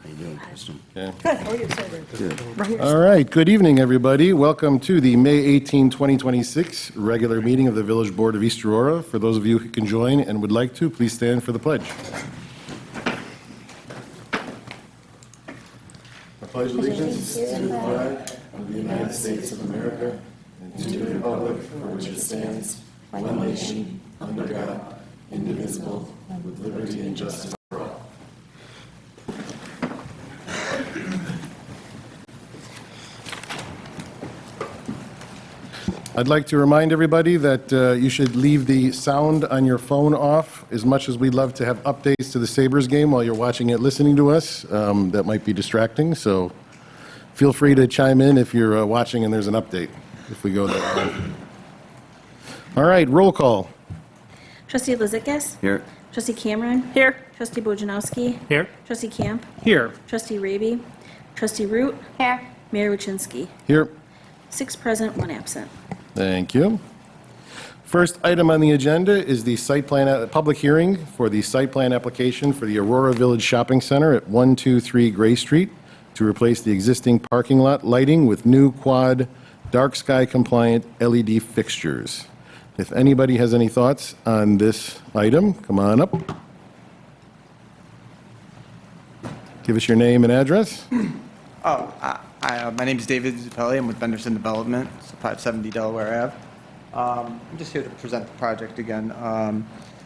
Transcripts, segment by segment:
you doing, Kristen? Yeah. Good, how are you, sir? Good. All right, good evening, everybody. Welcome to the May 18, 2026 regular meeting of the Village Board of East Aurora. For those of you who can join and would like to, please stand for the pledge. I pledge allegiance to the flag of the United States of America and to the republic for which it stands, one nation, under God, indivisible, with liberty and justice for all. I'd like to remind everybody that you should leave the sound on your phone off. As much as we'd love to have updates to the Sabres game while you're watching it, listening to us, that might be distracting. So feel free to chime in if you're watching and there's an update, if we go that way. All right, roll call. Trustee Lizikis? Here. Trustee Cameron? Here. Trustee Bojanowski? Here. Trustee Camp? Here. Trustee Raby? Trustee Root? Here. Mayor Wachinski? Here. 6 present, 1 absent. Thank you. First item on the agenda is the site plan, public hearing for the site plan application for the Aurora Village Shopping Center at 123 Gray Street to replace the existing parking lot lighting with new quad, dark sky compliant LED fixtures. If anybody has any thoughts on this item, come on up. Give us your name and address. My name is David Zuppelli. I'm with Benderson Development, so 570 Delaware Ave. I'm just here to present the project again.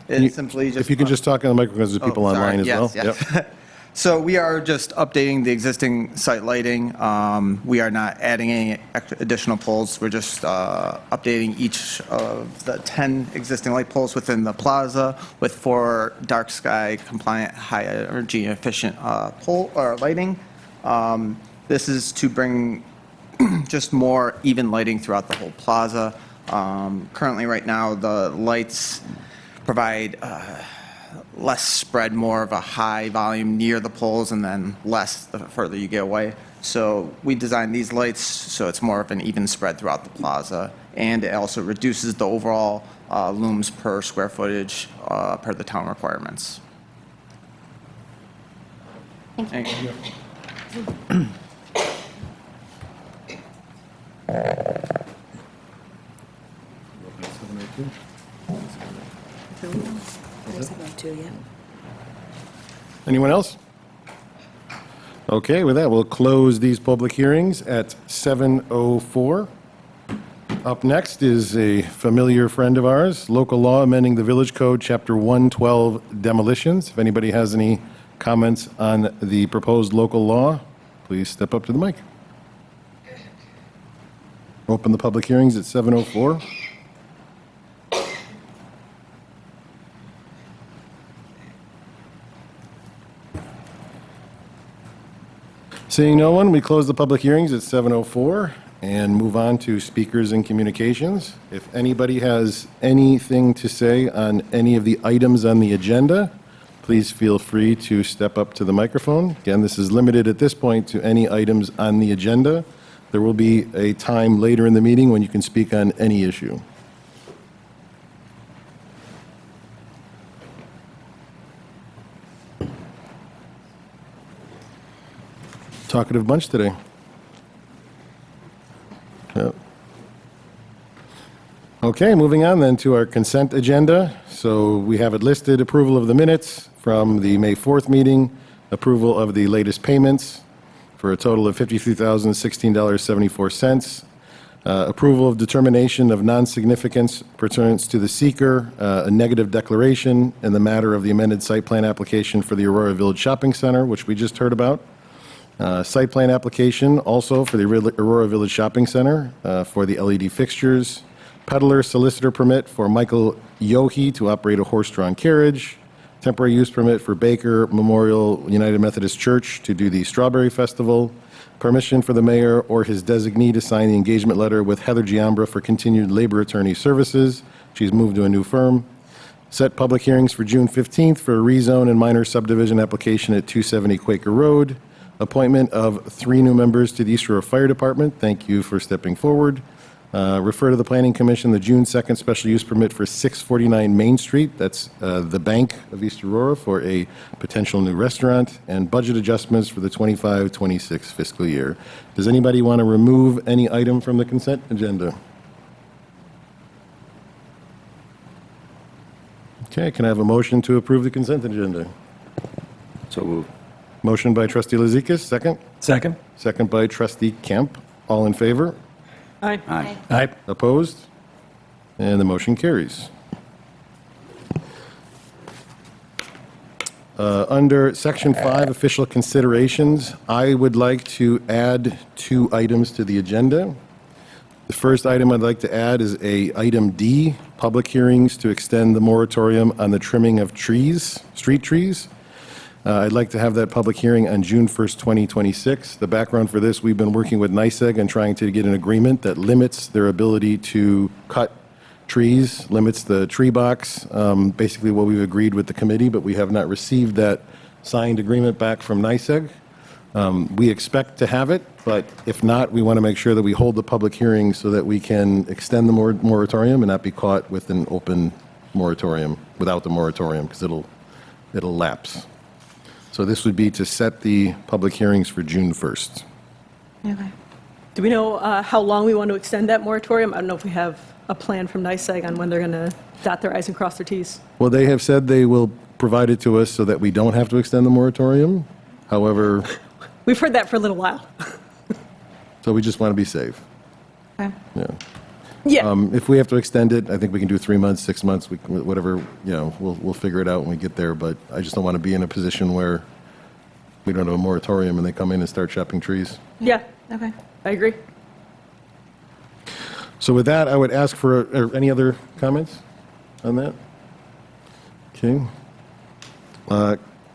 It's simply just... If you can just talk on the microphone, because there's people online as well. Yes. Yep. So we are just updating the existing site lighting. We are not adding any additional poles. We're just updating each of the 10 existing light poles within the plaza with 4 dark sky compliant, high energy efficient pole or lighting. This is to bring just more even lighting throughout the whole plaza. Currently, right now, the lights provide less spread, more of a high volume near the poles, and then less the further you get away. So we designed these lights so it's more of an even spread throughout the plaza, and it also reduces the overall looms per square footage per the town requirements. Thank you. Anyone else? Okay, with that, we'll close these public hearings at 7:04. Up next is a familiar friend of ours, local law amending the Village Code, Chapter 112, demolitions. If anybody has any comments on the proposed local law, please step up to the mic. Open the public hearings at 7:04. Seeing no one, we close the public hearings at 7:04 and move on to speakers and communications. If anybody has anything to say on any of the items on the agenda, please feel free to step up to the microphone. Again, this is limited at this point to any items on the agenda. There will be a time later in the meeting when you can speak on any issue. Talkative bunch today. Yep. Okay, moving on then to our consent agenda. So we have it listed: approval of the minutes from the May 4th meeting, approval of the latest payments for a total of $53,016.74, approval of determination of non-significance pertains to the seeker, a negative declaration in the matter of the amended site plan application for the Aurora Village Shopping Center, which we just heard about. Site plan application also for the Aurora Village Shopping Center for the LED fixtures. Peddler solicitor permit for Michael Yohe to operate a horse-drawn carriage. Temporary use permit for Baker Memorial United Methodist Church to do the Strawberry Festival. Permission for the mayor or his designee to sign the engagement letter with Heather Giambra for continued labor attorney services. She's moved to a new firm. Set public hearings for June 15th for a rezone and minor subdivision application at 270 Quaker Road. Appointment of 3 new members to the East Aurora Fire Department. Thank you for stepping forward. Refer to the Planning Commission the June 2nd special use permit for 649 Main Street. That's the Bank of East Aurora for a potential new restaurant, and budget adjustments for the 25-26 fiscal year. Does anybody want to remove any item from the consent agenda? Okay, can I have a motion to approve the consent agenda? So moved. Motion by trustee Lazikis, second. Second. Second by trustee Kemp. All in favor? Aye. Aye. Aye. Opposed? And the motion carries. Under Section 5, Official Considerations, I would like to add 2 items to the agenda. The first item I'd like to add is item D, public hearings to extend the moratorium on the trimming of trees, street trees. I'd like to have that public hearing on June 1st, 2026. The background for this, we've been working with NYSEG and trying to get an agreement that limits their ability to cut trees, limits the tree box, basically what we've agreed with the committee, but we have not received that signed agreement back from NYSEG. We expect to have it, but if not, we want to make sure that we hold the public hearing so that we can extend the moratorium and not be caught with an open moratorium, without the moratorium, because it'll lapse. So this would be to set the public hearings for June 1st. Okay. Do we know how long we want to extend that moratorium? I don't know if we have a plan from NYSEG on when they're going to dot their i's and cross their t's. Well, they have said they will provide it to us so that we don't have to extend the moratorium. However, We've heard that for a little while. so we just want to be safe. Okay. Yeah. Yeah. If we have to extend it, I think we can do 3 months, 6 months, whatever, we'll figure it out when we get there. But I just don't want to be in a position where we don't have a moratorium and they come in and start chopping trees. Yeah, Okay. I agree. So with that, I would ask for any other comments on that? Okay.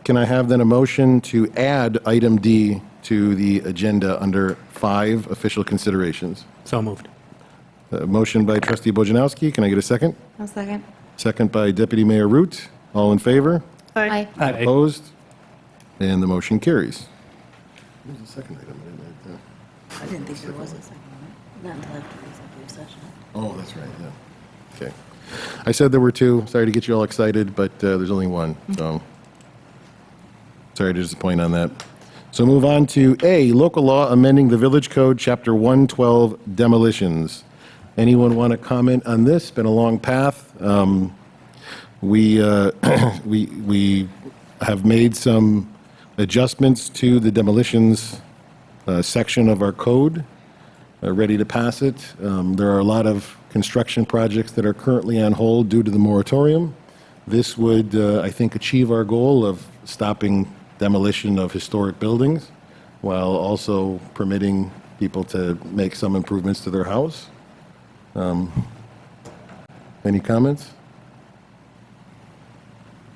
Can I have then a motion to add item D to the agenda under 5 official considerations? So moved. Motion by trustee Bojanowski. Can I get a second? I'll second. Second by deputy mayor Root. All in favor? Aye. Aye. Opposed? And the motion carries. Where's the second item? I didn't write it down. I didn't think there was a second one. Not until after the executive session. Oh, that's right, yeah. Okay. I said there were 2. Sorry to get you all excited, but there's only 1, so sorry to disappoint on that. So move on to A, local law amending the Village Code, Chapter 112, demolitions. Anyone want to comment on this? Been a long path. We have made some adjustments to the demolitions section of our code, ready to pass it. There are a lot of construction projects that are currently on hold due to the moratorium. This would, I think, achieve our goal of stopping demolition of historic buildings while also permitting people to make some improvements to their house. Any comments?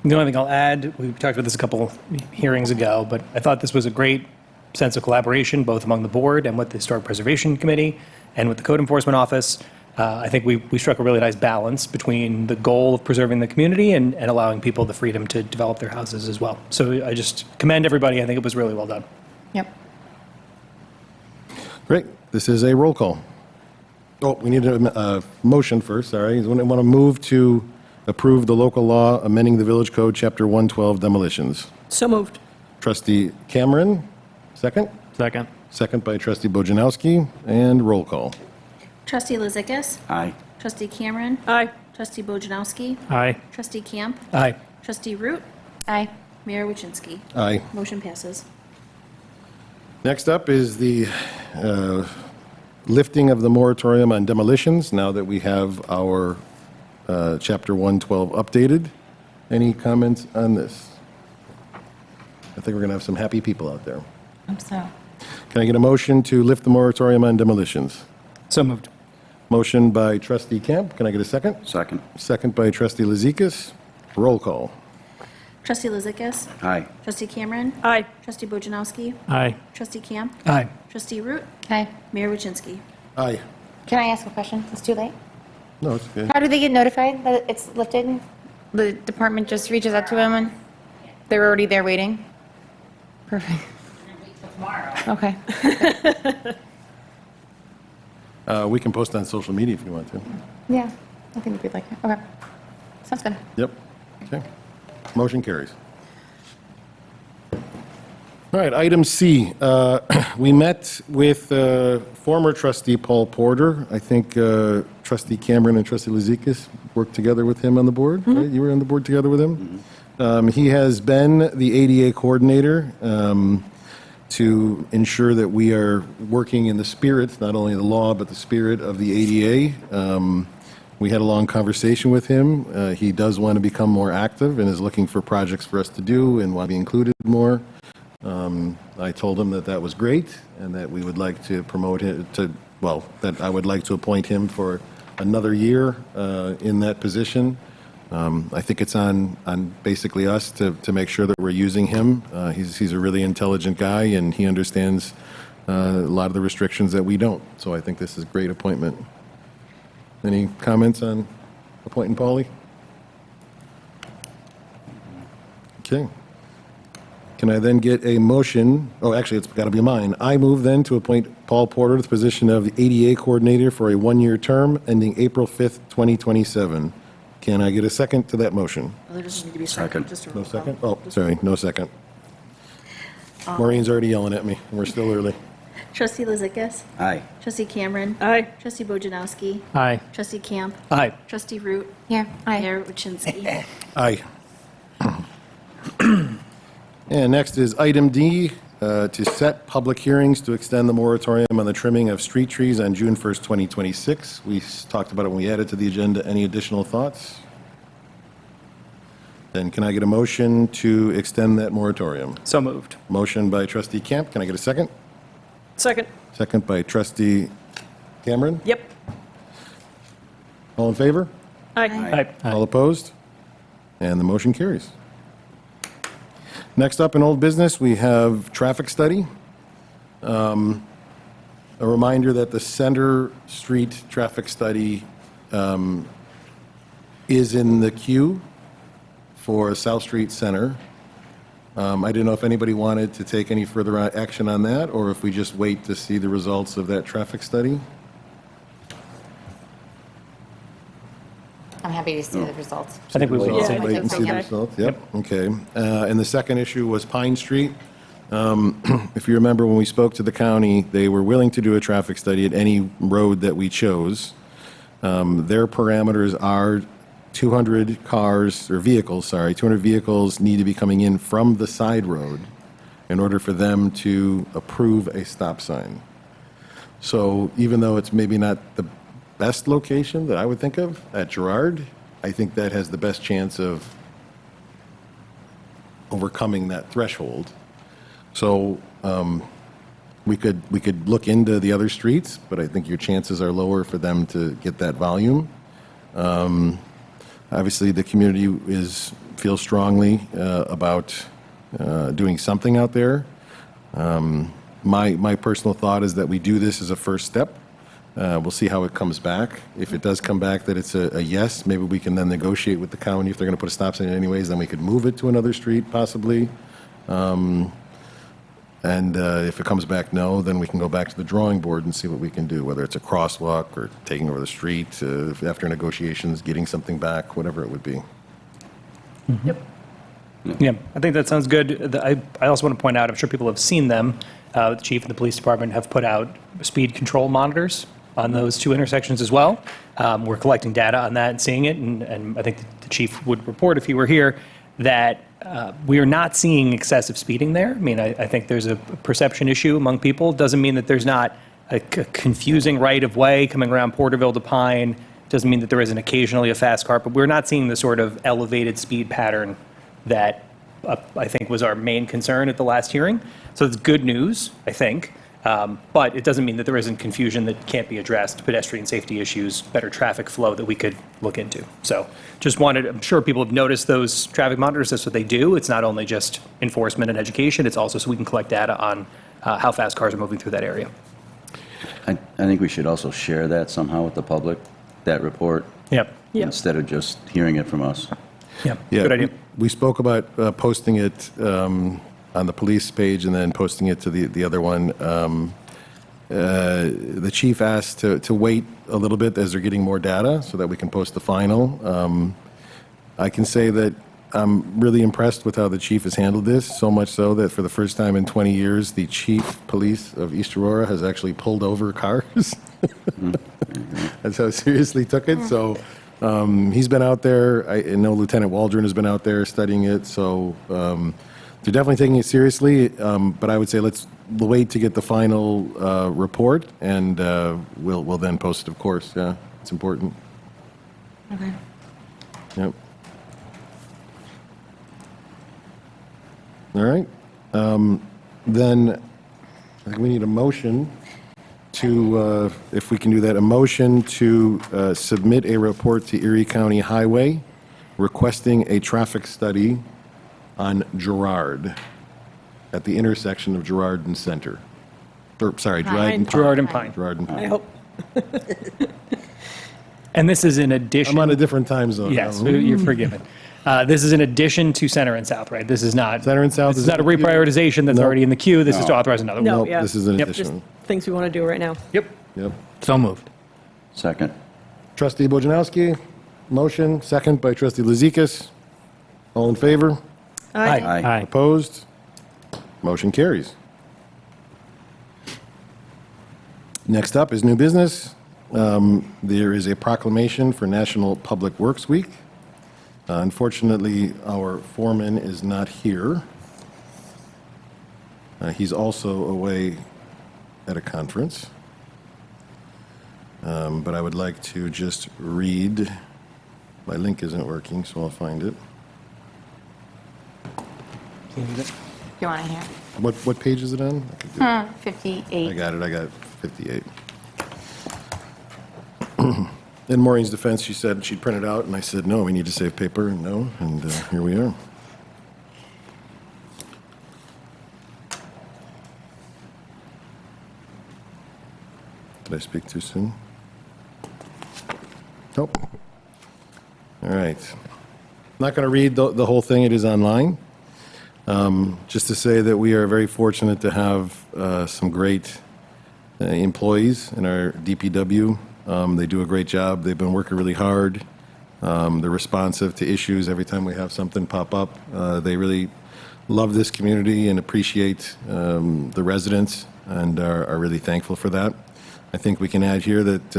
The only thing I'll add, we talked about this a couple hearings ago, but I thought this was a great sense of collaboration, both among the board and with the Historic Preservation Committee and with the Code Enforcement Office. I think we struck a really nice balance between the goal of preserving the community and allowing people the freedom to develop their houses as well. So I just commend everybody. I think it was really well done. Yep. Great. This is a roll call. Oh, we need a motion first, sorry. I want to move to approve the local law amending the Village Code, Chapter 112, demolitions. So moved. Trustee Cameron, second. Second. Second by trustee Bojanowski, and roll call. Trustee Lazikis. Aye. Trustee Cameron. Aye. Trustee Bojanowski. Aye. Trustee Camp. Aye. Trustee Root. Aye. Mayor Wojcinski. Aye. Motion passes. Next up is the lifting of the moratorium on demolitions, now that we have our Chapter 112 updated. Any comments on this? I think we're going to have some happy people out there. Hope so. Can I get a motion to lift the moratorium on demolitions? So moved. Motion by trustee Camp. Can I get a second? Second. Second by trustee Lazikis. Roll call. Trustee Lazikis. Aye. Trustee Cameron. Aye. Trustee Bojanowski. Aye. Trustee Camp. Aye. Trustee Root. Aye. Mayor Wojcinski. Aye. Can I ask a question? It's too late. No, it's okay. How do they get notified that it's lifted? The department just reaches out to them and they're already there waiting? Perfect. Okay. We can post on social media if you want to. Yeah, I think we'd like it. Okay. Sounds good. Yep. Okay. Motion carries. All right, item C. We met with former trustee Paul Porter. I think trustee Cameron and trustee Lizikas worked together with him on the board, right? You were on the board together with him? He has been the ADA coordinator to ensure that we are working in the spirit, not only the law, but the spirit of the ADA. We had a long conversation with him. He does want to become more active and is looking for projects for us to do and want to be included more. I told him that that was great and that we would like to promote him that I would like to appoint him for another year in that position. I think it's on basically us to make sure that we're using him. He's a really intelligent guy and he understands a lot of the restrictions that we don't. So I think this is a great appointment. Any comments on appointing Paulie? Okay. Can I then get a motion? Oh, actually, it's got to be mine. I move then to appoint Paul Porter to the position of the ADA coordinator for a one-year term ending April 5th, 2027. Can I get a second to that motion? Well, there doesn't need to be a Second. second, just a No roll call. second? Oh, sorry, no second. Maureen's already yelling at me, and we're still early. Trustee Lizikas. Aye. Trustee Cameron. Aye. Trustee Bojanowski. Aye. Trustee Camp. Aye. Trustee Root. Here, aye. Mayor Wachinski. Aye. And next is item D, to set public hearings to extend the moratorium on the trimming of street trees on June 1st, 2026. We talked about it when we added to the agenda. Any additional thoughts? Then can I get a motion to extend that moratorium? So moved. Motion by trustee Camp. Can I get a second? Second. Second by trustee Cameron. Yep. All in favor? Aye. All opposed? And the motion carries. Next up in old business, we have traffic study. A reminder that the Center Street traffic study is in the queue for South Street Center. I didn't know if anybody wanted to take any further action on that, or if we just wait to see the results of that traffic study. I'm happy to see the results. I think we will Yeah, see. I think Wait and that's see the okay. results, yep, okay. And the second issue was Pine Street. If you remember, when we spoke to the county, they were willing to do a traffic study at any road that we chose. Their parameters are 200 cars, or vehicles, sorry, 200 vehicles need to be coming in from the side road in order for them to approve a stop sign. So even though it's maybe not the best location that I would think of at Girard, I think that has the best chance of overcoming that threshold. So we could look into the other streets, but I think your chances are lower for them to get that volume. Obviously, the community feels strongly about doing something out there. My personal thought is that we do this as a first step. We'll see how it comes back. If it does come back that it's a yes, maybe we can then negotiate with the county. If they're going to put a stop sign in anyways, then we could move it to another street possibly. And if it comes back no, then we can go back to the drawing board and see what we can do, whether it's a crosswalk or taking over the street, after negotiations, getting something back, whatever it would be. Yep. Yeah, I think that sounds good. I also want to point out, I'm sure people have seen them. The chief and the police department have put out speed control monitors on those two intersections as well. We're collecting data on that and seeing it, and I think the chief would report if he were here that we are not seeing excessive speeding there. I mean, I think there's a perception issue among people. Doesn't mean that there's not a confusing right-of-way coming around Porterville to Pine. Doesn't mean that there isn't occasionally a fast car, but we're not seeing the sort of elevated speed pattern that I think was our main concern at the last hearing. So it's good news, I think. But it doesn't mean that there isn't confusion that can't be addressed, pedestrian safety issues, better traffic flow that we could look into. So just wanted, I'm sure people have noticed those traffic monitors. That's what they do. It's not only just enforcement and education, it's also so we can collect data on how fast cars are moving through that area. I think we should also share that somehow with the public, that report, Yep. Yep. instead of just hearing it from us. Yeah. Yeah, Good idea. We spoke about posting it on the police page and then posting it to the other one. the chief asked to wait a little bit as they're getting more data so that we can post the final. I can say that I'm really impressed with how the chief has handled this, so much so that for the first time in 20 years, the chief police of East Aurora has actually pulled over cars. That's how seriously he took it. So he's been out there. I know Lieutenant Waldron has been out there studying it. So they're definitely taking it seriously. But I would say let's wait to get the final report, and we'll then post it, of course. Yeah, it's important. Okay. Yep. All right. Then I think we need a motion to, if we can do that, a motion to submit a report to Erie County Highway requesting a traffic study on Girard at the intersection of Girard and Center. Or, sorry, Girard and Girard and Pine. Girard and I Pine. hope, And this is in addition. I'm on a different time zone. Yes, now. you're forgiven. This is in addition to Center and South, right? This is not. Center and South This is is not a in the queue? reprioritization that's No. already in the queue. This is to authorize another No. one. Nope, yeah. this is an Yep. just addition. things we want to do right now. Yep. Yep. So moved. Second. Trustee Bojanowski, motion, second by trustee Luzikas. All in favor? Aye. Aye. Opposed? Motion carries. Next up is new business. There is a proclamation for National Public Works Week. Unfortunately, our foreman is not here. He's also away at a conference. But I would like to just read, my link isn't working, so I'll find it. You want to hear? What page is it on? I could do it. I 58. got it, I got 58. In Maureen's defense, she said she'd print it out, and I said, no, we need to save paper, and no, and here we are. Did I speak too soon? Nope. All right. Not going to read the whole thing, it is online. Just to say that we are very fortunate to have some great employees in our DPW. They do a great job. They've been working really hard. They're responsive to issues every time we have something pop up. They really love this community and appreciate the residents and are really thankful for that. I think we can add here that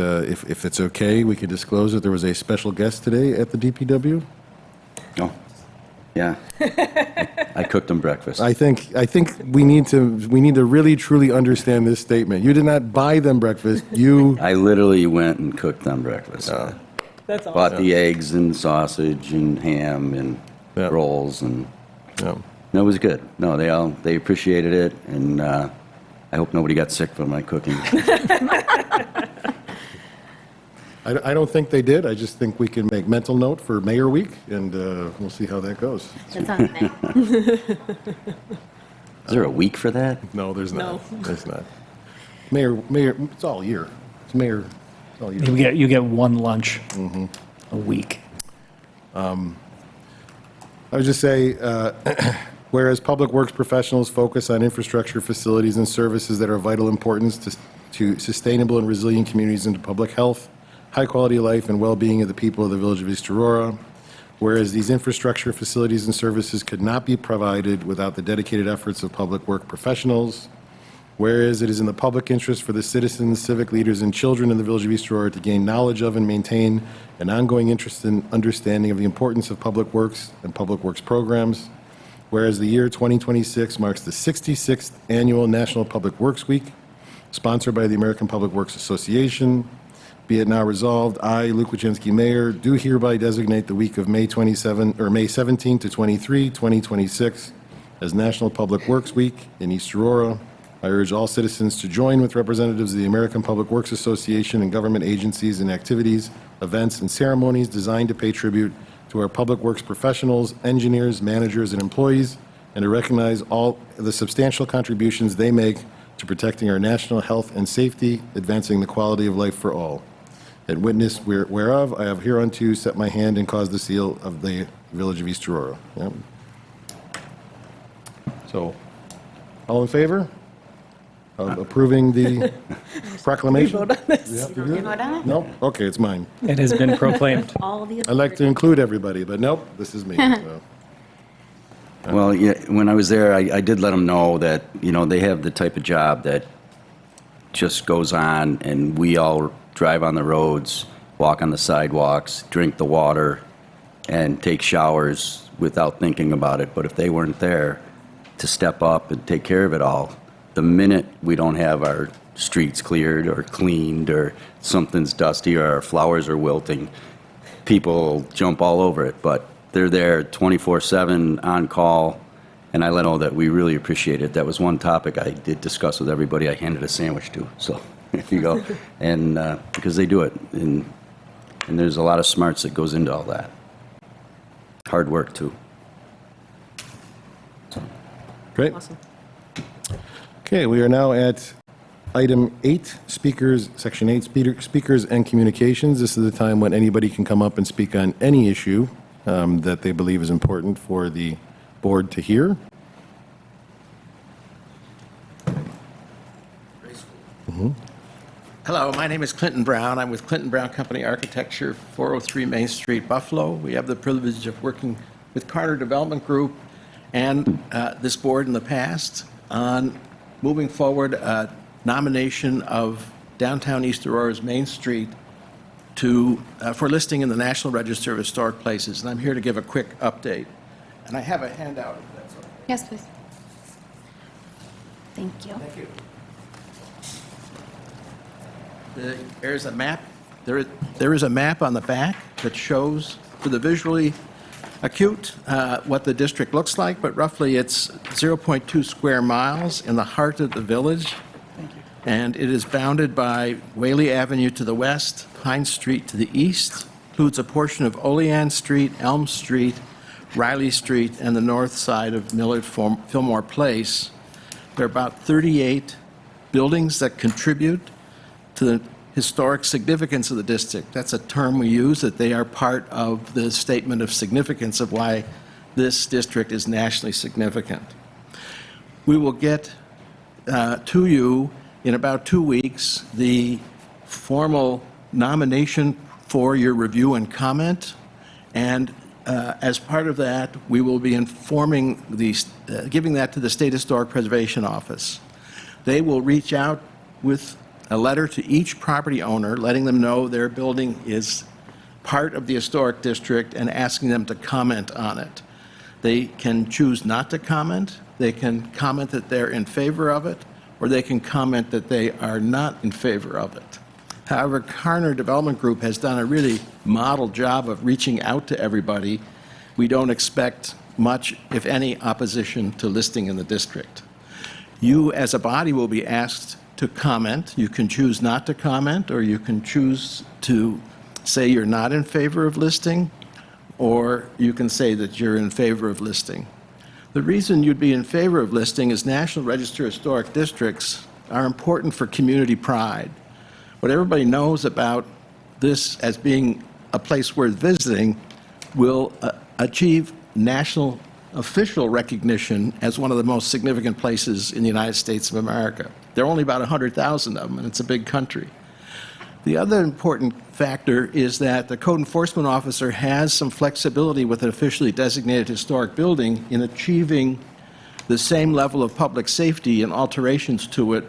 if it's okay, we could disclose that there was a special guest today at the DPW. Oh, yeah. I cooked them breakfast. I think we need to really truly understand this statement. You did not buy them breakfast. You I literally went and cooked them breakfast. That's awesome. Bought the eggs and sausage and ham and Yeah. rolls, and no. no, it was good. No, they appreciated it, and I hope nobody got sick from my cooking. I don't think they did. I just think we can make mental note for Mayor Week, and we'll see how that goes. It's on me. Is there a week for that? No, there's not. No. There's not. Mayor, it's all year. It's Mayor, it's all year. You get one lunch a week. I would just say, whereas public works professionals focus on infrastructure, facilities, and services that are of vital importance to sustainable and resilient communities and to public health, high quality of life, and well-being of the people of the Village of East Aurora, whereas these infrastructure, facilities, and services could not be provided without the dedicated efforts of public work professionals, whereas it is in the public interest for the citizens, civic leaders, and children in the Village of East Aurora to gain knowledge of and maintain an ongoing interest in understanding of the importance of public works and public works programs, whereas the year 2026 marks the 66th Annual National Public Works Week, sponsored by the American Public Works Association. Be it now resolved, I, Luke Wojcinski, Mayor, do hereby designate the week of May 17 to 23, 2026 as National Public Works Week in East Aurora. I urge all citizens to join with representatives of the American Public Works Association and government agencies in activities, events, and ceremonies designed to pay tribute to our public works professionals, engineers, managers, and employees, and to recognize all the substantial contributions they make to protecting our national health and safety, advancing the quality of life for all. And witness whereof I have hereunto set my hand and caused the seal of the Village of East Aurora. Yep. So, all in favor? of approving the proclamation? Vote on this. We have to do You it? vote on it? No? Okay, it's mine. It has been proclaimed. All the. I like to include everybody, but nope, this is me. So. Well, yeah, when I was there, I did let them know that, they have the type of job that just goes on, and we all drive on the roads, walk on the sidewalks, drink the water, and take showers without thinking about it. But if they weren't there to step up and take care of it all, the minute we don't have our streets cleared or cleaned or something's dusty or our flowers are wilting, people jump all over it. But they're there 24/7 on call, and I let know that we really appreciate it. That was one topic I did discuss with everybody I handed a sandwich to. So there you go. And because they do it, and there's a lot of smarts that goes into all that. Hard work, too. Great. Awesome. Okay, we are now at item 8, speakers, section 8, speakers and communications. This is the time when anybody can come up and speak on any issue that they believe is important for the board to hear. Hello, my name is Clinton Brown. I'm with Clinton Brown Company Architecture, 403 Main Street, Buffalo. We have the privilege of working with Carter Development Group and this board in the past on moving forward a nomination of downtown East Aurora's Main Street for listing in the National Register of Historic Places. And I'm here to give a quick update. And I have a handout, if that's okay. Yes, please. Thank you. Thank you. There's a map. There is a map on the back that shows, for the visually acute, what the district looks like, but roughly it's 0.2 square miles in the heart of the village. And it is bounded by Whaley Avenue to the west, Pine Street to the east, includes a portion of Olean Street, Elm Street, Riley Street, and the north side of Millard Fillmore Place. There are about 38 buildings that contribute to the historic significance of the district. That's a term we use, that they are part of the statement of significance of why this district is nationally significant. We will get to you in about 2 weeks the formal nomination for your review and comment, and as part of that, we will be informing giving that to the State Historic Preservation Office. They will reach out with a letter to each property owner, letting them know their building is part of the historic district and asking them to comment on it. They can choose not to comment. They can comment that they're in favor of it, or they can comment that they are not in favor of it. However, Carter Development Group has done a really model job of reaching out to everybody. We don't expect much, if any, opposition to listing in the district. You, as a body, will be asked to comment. You can choose not to comment, or you can choose to say you're not in favor of listing, or you can say that you're in favor of listing. The reason you'd be in favor of listing is National Register of Historic Districts are important for community pride. What everybody knows about this as being a place worth visiting will achieve national official recognition as one of the most significant places in the United States of America. There are only about 100,000 of them, and it's a big country. The other important factor is that the code enforcement officer has some flexibility with an officially designated historic building in achieving the same level of public safety and alterations to it,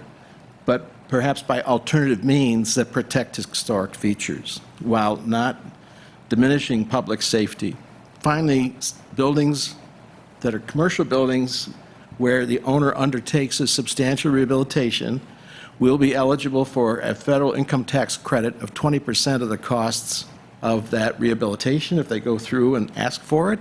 but perhaps by alternative means that protect historic features while not diminishing public safety. Finally, buildings that are commercial buildings where the owner undertakes a substantial rehabilitation will be eligible for a federal income tax credit of 20% of the costs of that rehabilitation if they go through and ask for it.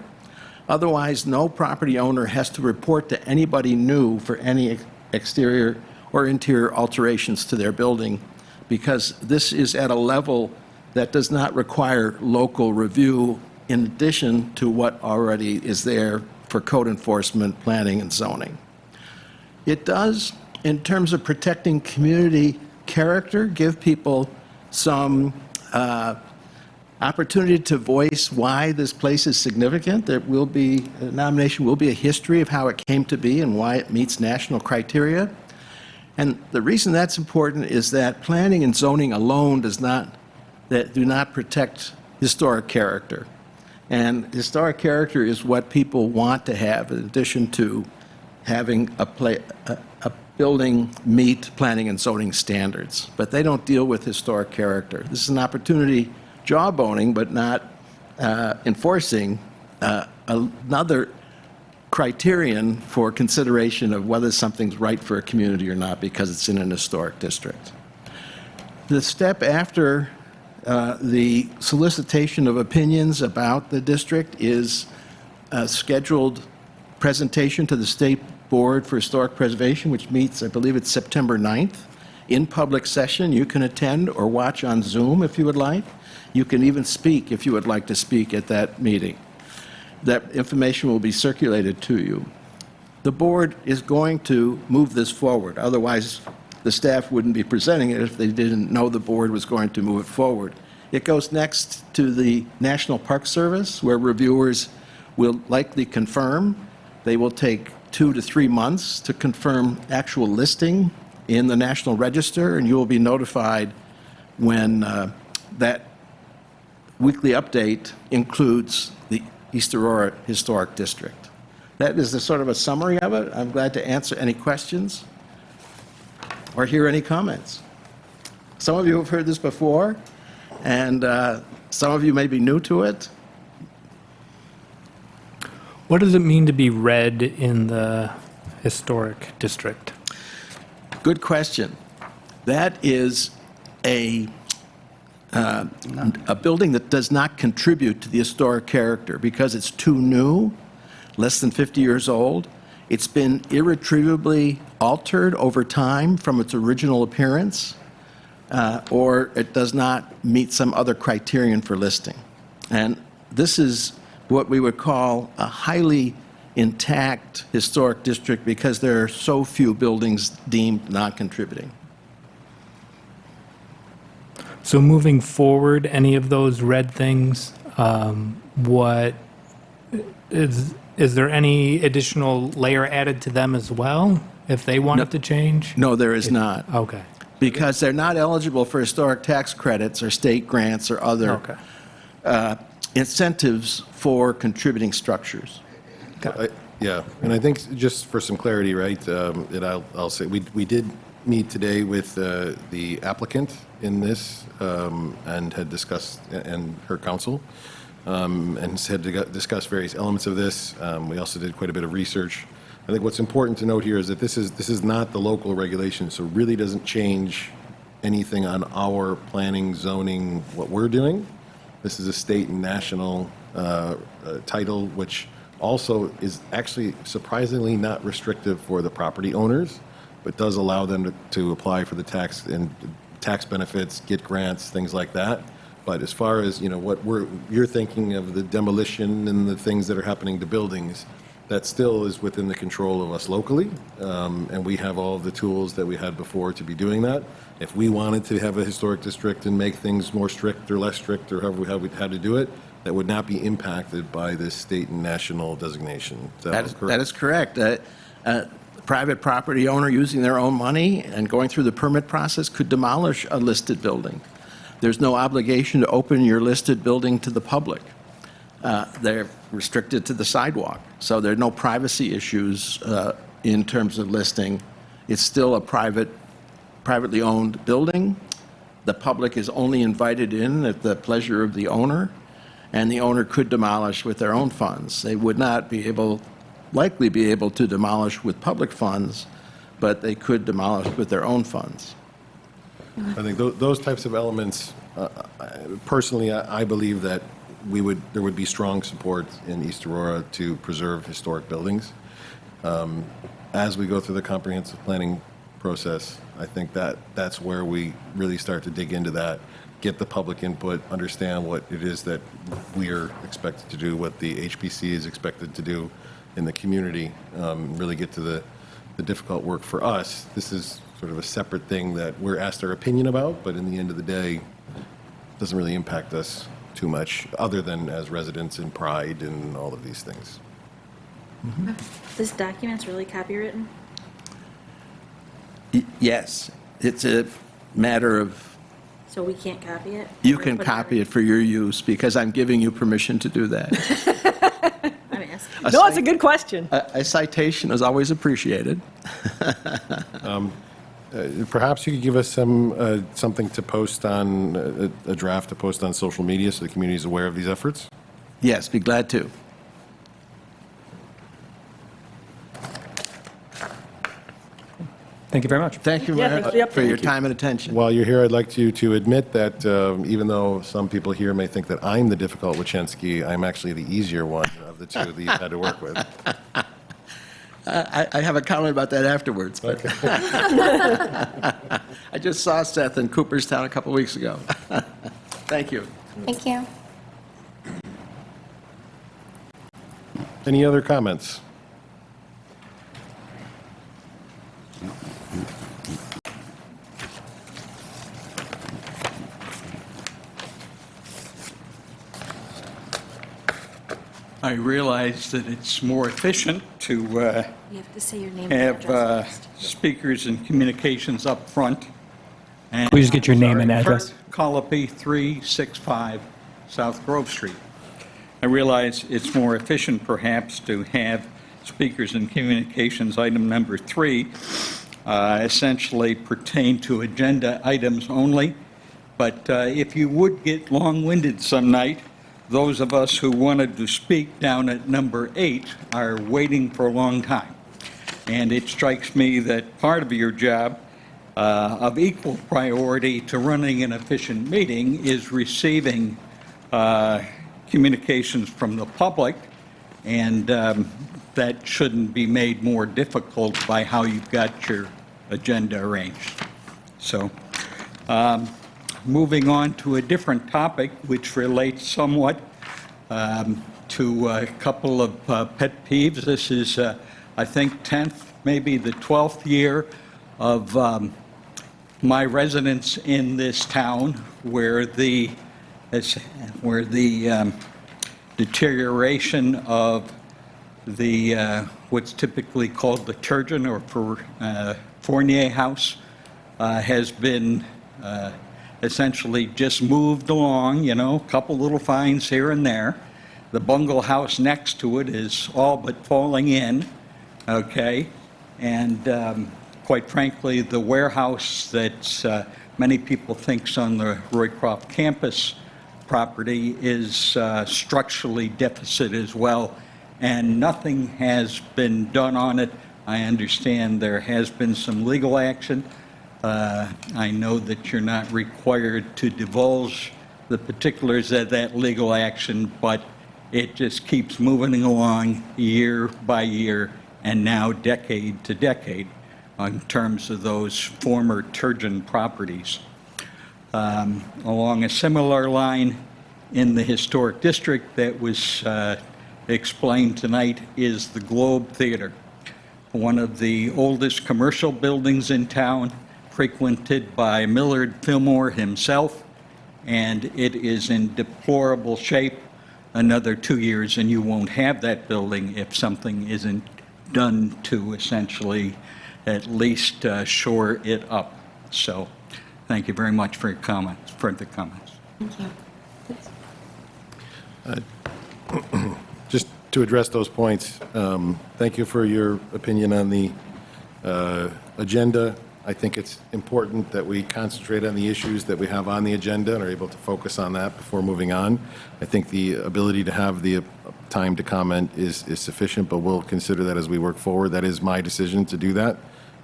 Otherwise, no property owner has to report to anybody new for any exterior or interior alterations to their building, because this is at a level that does not require local review in addition to what already is there for code enforcement, planning, and zoning. It does, in terms of protecting community character, give people some opportunity to voice why this place is significant. There will be, a nomination will be a history of how it came to be and why it meets national criteria. And the reason that's important is that planning and zoning alone do not protect historic character. And historic character is what people want to have in addition to having a building meet planning and zoning standards. But they don't deal with historic character. This is an opportunity, jawboning, but not enforcing another criterion for consideration of whether something's right for a community or not because it's in an historic district. The step after the solicitation of opinions about the district is a scheduled presentation to the State Board for Historic Preservation, which meets, I believe it's September 9th, in public session. You can attend or watch on Zoom if you would like. You can even speak if you would like to speak at that meeting. That information will be circulated to you. The board is going to move this forward. Otherwise, the staff wouldn't be presenting it if they didn't know the board was going to move it forward. It goes next to the National Park Service, where reviewers will likely confirm. They will take 2 to 3 months to confirm actual listing in the National Register, and you will be notified when that weekly update includes the East Aurora Historic District. That is the sort of a summary of it. I'm glad to answer any questions or hear any comments. Some of you have heard this before, and some of you may be new to it. What does it mean to be red in the historic district? Good question. That is a building that does not contribute to the historic character because it's too new, less than 50 years old. It's been irretrievably altered over time from its original appearance, or it does not meet some other criterion for listing. And this is what we would call a highly intact historic district because there are so few buildings deemed non-contributing. So moving forward, any of those red things, what is there any additional layer added to them as well if they wanted to change? No, there is not. Okay. Because they're not eligible for historic tax credits or state grants or other Okay. incentives for contributing structures. Yeah, and I think just for some clarity, right, and I'll say, we did meet today with the applicant in this and had discussed, and her counsel, and had discussed various elements of this. We also did quite a bit of research. I think what's important to note here is that this is not the local regulation, so it really doesn't change anything on our planning, zoning, what we're doing. This is a state and national title, which also is actually surprisingly not restrictive for the property owners, but does allow them to apply for the tax and tax benefits, get grants, things like that. But as far as, what you're thinking of the demolition and the things that are happening to buildings, that still is within the control of us locally, and we have all of the tools that we had before to be doing that. If we wanted to have a historic district and make things more strict or less strict, or however we had to do it, that would not be impacted by this state and national designation. That is correct. A private property owner using their own money and going through the permit process could demolish a listed building. There's no obligation to open your listed building to the public. They're restricted to the sidewalk, so there are no privacy issues in terms of listing. It's still a privately owned building. The public is only invited in at the pleasure of the owner, and the owner could demolish with their own funds. They would not likely be able to demolish with public funds, but they could demolish with their own funds. I think those types of elements, personally, I believe that there would be strong support in East Aurora to preserve historic buildings. As we go through the comprehensive planning process, I think that's where we really start to dig into that, get the public input, understand what it is that we are expected to do, what the HPC is expected to do in the community, really get to the difficult work for us. This is sort of a separate thing that we're asked our opinion about, but in the end of the day, it doesn't really impact us too much, other than as residents in pride and all of these things. This document's really copywritten? Yes, it's a matter of, So we can't copy it? you Or can put copy it for your use because I'm giving you permission to do that. I'm asking. No, it's a good question. A citation is always appreciated. Perhaps you could give us something to post on, a draft to post on social media so the community is aware of these efforts? Yes, be glad to. Thank you very much. Thank you Yeah, very thanks for the much for your update. time and attention. While you're here, I'd like to admit that even though some people here may think that I'm the difficult Wachensky, I'm actually the easier one of the two that you've had to work with. I have a comment about that afterwards. But I just saw Seth in Cooperstown a couple weeks ago. Thank you. Thank you. Any other comments? I realize that it's more efficient to You have to say your name and have address first. speakers and communications up front. And Please get your name and Sorry, address. Kurt Colopy, 365 South Grove Street. I realize it's more efficient perhaps to have speakers and communications item number 3 essentially pertain to agenda items only. But if you would get long-winded some night, those of us who wanted to speak down at number 8 are waiting for a long time. And it strikes me that part of your job of equal priority to running an efficient meeting is receiving communications from the public, and that shouldn't be made more difficult by how you've got your agenda arranged. So, moving on to a different topic, which relates somewhat to a couple of pet peeves. This is, I think, 10th, maybe the 12th year of my residence in this town where the deterioration of the what's typically called the Turgeon or Fournier House has been essentially just moved along, you know, a couple little fines here and there. The bungalow house next to it is all but falling in, okay? And quite frankly, the warehouse that many people think's on the Roycroft campus property is structurally deficit as well, and nothing has been done on it. I understand there has been some legal action. I know that you're not required to divulge the particulars of that legal action, but it just keeps moving along year by year and now decade to decade in terms of those former Turgeon properties. Along a similar line in the historic district that was explained tonight is the Globe Theater, one of the oldest commercial buildings in town, frequented by Millard Fillmore himself, and it is in deplorable shape. Another 2 years and you won't have that building if something isn't done to essentially at least shore it up. So thank you very much for your comments, further comments. Thank you. Just to address those points, thank you for your opinion on the agenda. I think it's important that we concentrate on the issues that we have on the agenda and are able to focus on that before moving on. I think the ability to have the time to comment is sufficient, but we'll consider that as we work forward. That is my decision to do that.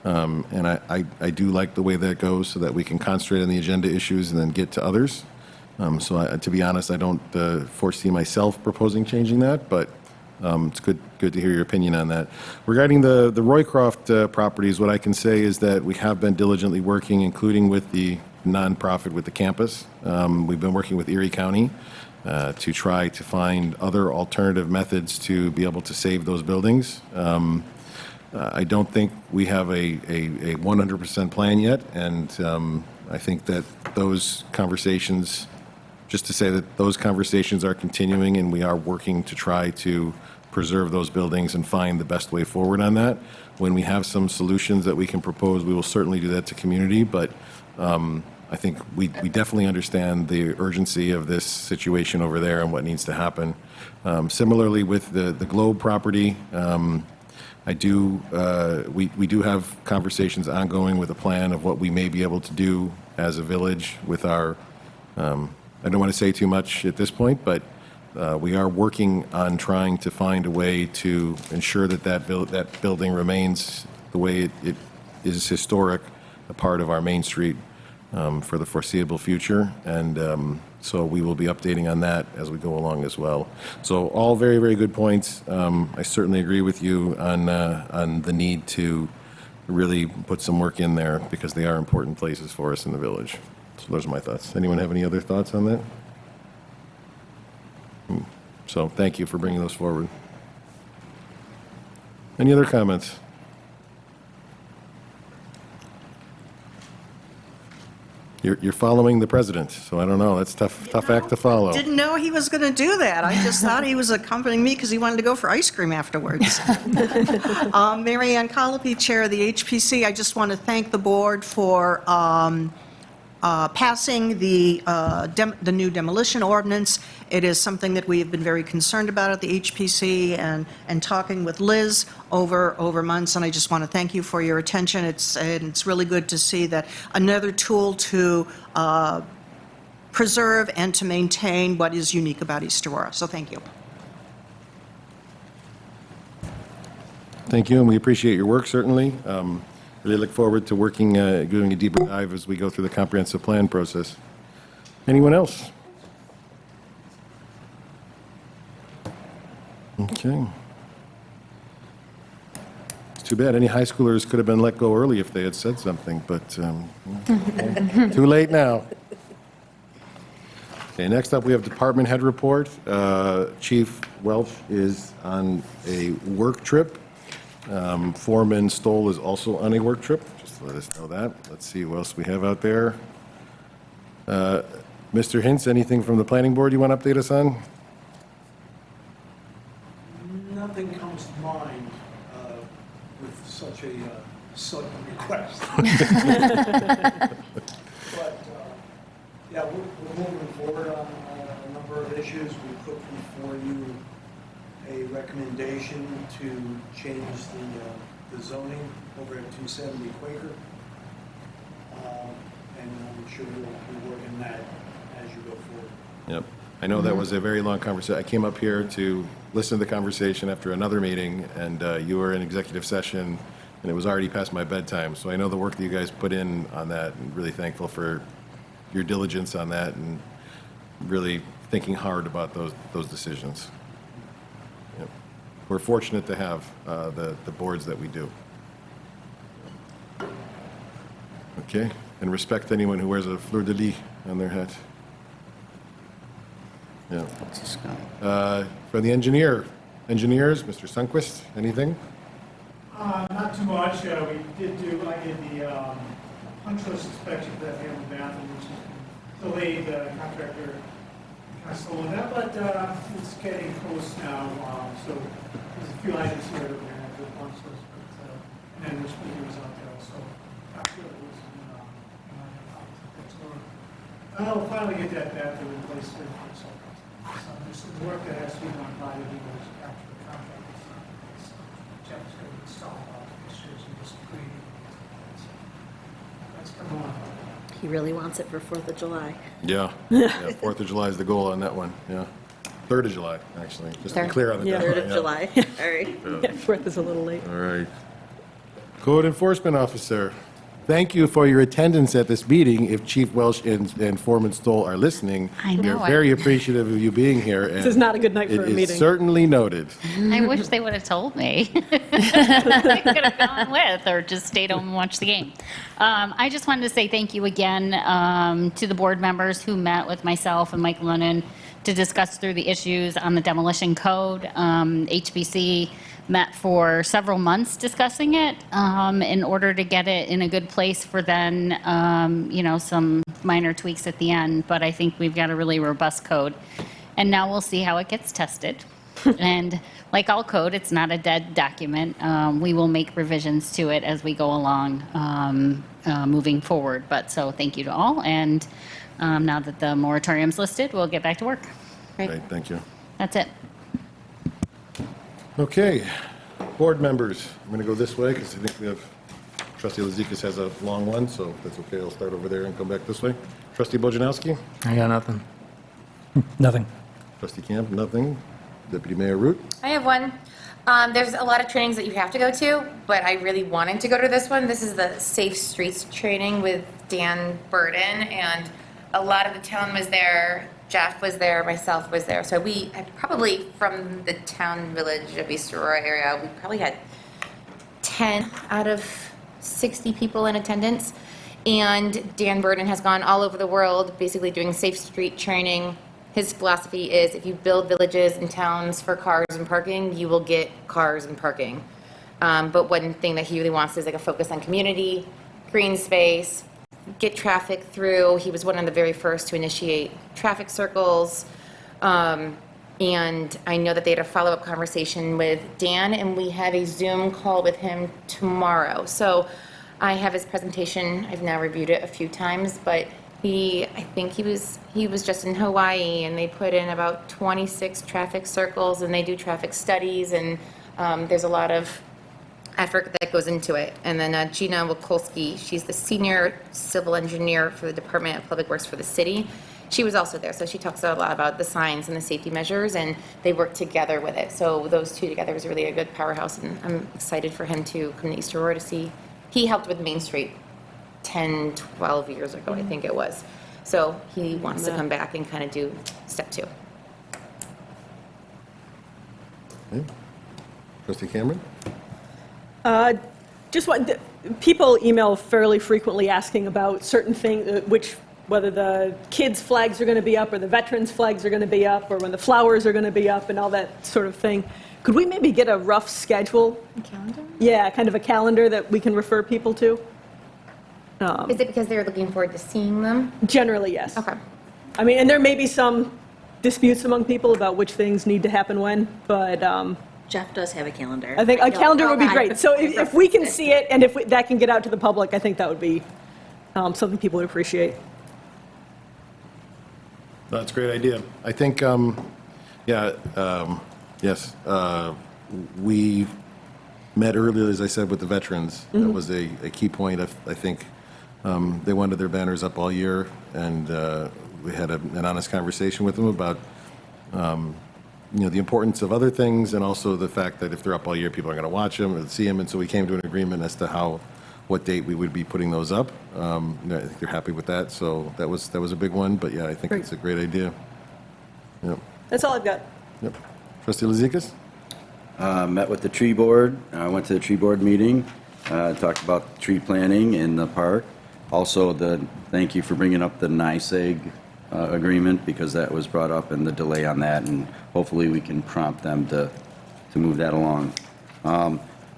And I do like the way that goes so that we can concentrate on the agenda issues and then get to others. To be honest, I don't foresee myself proposing changing that, but it's good to hear your opinion on that. Regarding the Roycroft properties, what I can say is that we have been diligently working, including with the nonprofit with the campus. We've been working with Erie County to try to find other alternative methods to be able to save those buildings. I don't think we have a 100% plan yet, and I think that those conversations, just to say that those conversations are continuing and we are working to try to preserve those buildings and find the best way forward on that. When we have some solutions that we can propose, we will certainly do that to community, but I think we definitely understand the urgency of this situation over there and what needs to happen. Similarly, with the Globe property, we do have conversations ongoing with a plan of what we may be able to do as a village with our, I don't want to say too much at this point, but we are working on trying to find a way to ensure that that building remains the way it is historic, a part of our Main Street for the foreseeable future. And so we will be updating on that as we go along as well. So all very, very good points. I certainly agree with you on the need to really put some work in there because they are important places for us in the village. So those are my thoughts. Anyone have any other thoughts on that? So thank you for bringing those forward. Any other comments? You're following the president, so I don't know. That's tough act to follow. Didn't know he was going to do that. I just thought he was accompanying me because he wanted to go for ice cream afterwards. Mary Ann Colopy, Chair of the HPC. I just want to thank the board for passing the new demolition ordinance. It is something that we have been very concerned about at the HPC and talking with Liz over months, and I just want to thank you for your attention. It's really good to see that another tool to preserve and to maintain what is unique about East Aurora. So thank you. Thank you, and we appreciate your work, certainly. Really look forward to working, doing a deeper dive as we go through the comprehensive plan process. Anyone else? Okay. It's too bad. Any high schoolers could have been let go early if they had said something, but too late now. Okay, next up, we have department head report. Chief Welch is on a work trip. Foreman Stoll is also on a work trip, just to let us know that. Let's see what else we have out there. Mr. Hintz, anything from the planning board you want to update us on? Nothing comes to mind with such a sudden request. But, yeah, we're moving forward on a number of issues. We put before you a recommendation to change the zoning over at 270 Quaker. And I'm sure we'll be working that as you go forward. Yep. I know that was a very long conversation. I came up here to listen to the conversation after another meeting, and you were in executive session, and it was already past my bedtime. So I know the work that you guys put in on that, and really thankful for your diligence on that, and really thinking hard about those decisions. Yep. We're fortunate to have the boards that we do. Okay, and respect anyone who wears a fleur-de-lis on their hat. Yeah. For the engineers, Mr. Sundquist, anything? Not too much. I did the punch list inspection for that family bathroom, which is delayed. The contractor kind of slowed that, but it's getting close now. So there's a few items here that we're going to have to do punch list, but and then there's figures out there. So after it was, I'll finally get that bathroom in place here. So there's some work that has to be done by the legal after the contract is signed. So Jeff's going to install all the fixtures and just create. That's come on. He really wants it for 4th of July. Yeah. Yeah. 4th of July is the goal on that one. Yeah. 3rd of July, actually. Just to be clear on the Yeah. deadline. 3rd of July. All right. Yeah, 4th is a little late. All right. Code Enforcement Officer, thank you for your attendance at this meeting. If Chief Welch and Foreman Stoll are listening, I know we're it. very appreciative of you being here. This is not a good night for a It meeting. is certainly noted. I wish they would have told me. I could have gone with or just stayed home and watched the game. I just wanted to say thank you again to the board members who met with myself and Mike Lennon to discuss through the issues on the demolition code. HBC met for several months discussing it in order to get it in a good place for then, some minor tweaks at the end. But I think we've got a really robust code. And now we'll see how it gets tested. And like all code, it's not a dead document. We will make revisions to it as we go along, moving forward. But so thank you to all. And now that the moratorium's listed, we'll get back to work. Great, thank you. That's it. Okay, board members, I'm going to go this way because I think we have, trustee Lazikas has a long one, so if that's okay, I'll start over there and come back this way. Trustee Bojanowski? I got nothing. Nothing. Trustee Camp, nothing. Deputy Mayor Root? I have one. There's a lot of trainings that you have to go to, but I really wanted to go to this one. This is the Safe Streets training with Dan Burden, and a lot of the town was there. Jeff was there, myself was there. So we had probably, from the town village of East Aurora area, we probably had 10 out of 60 people in attendance. And Dan Burden has gone all over the world, basically doing safe street training. His philosophy is if you build villages and towns for cars and parking, you will get cars and parking. But one thing that he really wants is like a focus on community, green space, get traffic through. He was one of the very first to initiate traffic circles. And I know that they had a follow-up conversation with Dan, and we have a Zoom call with him tomorrow. So I have his presentation. I've now reviewed it a few times, but I think he was just in Hawaii, and they put in about 26 traffic circles, and they do traffic studies, and there's a lot of effort that goes into it. And then Gina Wokolski, she's the senior civil engineer for the Department of Public Works for the city. She was also there, so she talks a lot about the signs and the safety measures, and they work together with it. So those two together is really a good powerhouse, and I'm excited for him to come to East Aurora to see. He helped with Main Street 10, 12 years ago, I think it was. So he wants to come back and kind of do step 2. Okay. Trustee Cameron? People email fairly frequently asking about certain things, whether the kids' flags are going to be up or the veterans' flags are going to be up or when the flowers are going to be up and all that sort of thing. Could we maybe get a rough schedule? A calendar? Yeah, kind of a calendar that we can refer people to? Is it because they're looking forward to seeing them? Generally, yes. Okay. I mean, and there may be some disputes among people about which things need to happen when, but Jeff does have a calendar. I think a calendar would be I- great. So if we can see it and if that can get out to the public, I think that would be something people would appreciate. That's a great idea. I think, yes, we met earlier, as I said, with the veterans. That was a key point. I think they wanted their banners up all year, and we had an honest conversation with them about, the importance of other things, and also the fact that if they're up all year, people are going to watch them and see them. And so we came to an agreement as to what date we would be putting those up. I think they're happy with that. So that was a big one. But yeah, I think Great. it's a great idea. Yep. That's all I've got. Yep. Trustee Lazikas? Met with the tree board. I went to the tree board meeting, talked about tree planting in the park. Also, thank you for bringing up the NYSEG agreement, because that was brought up and the delay on that, and hopefully we can prompt them to move that along.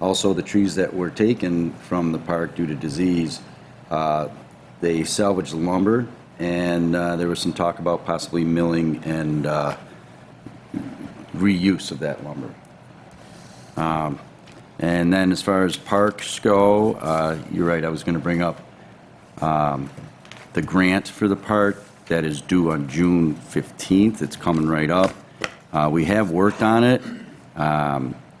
Also, the trees that were taken from the park due to disease, they salvaged the lumber, and there was some talk about possibly milling and reuse of that lumber. And then as far as parks go, you're right, I was going to bring up the grant for the park that is due on June 15th. It's coming right up. We have worked on it.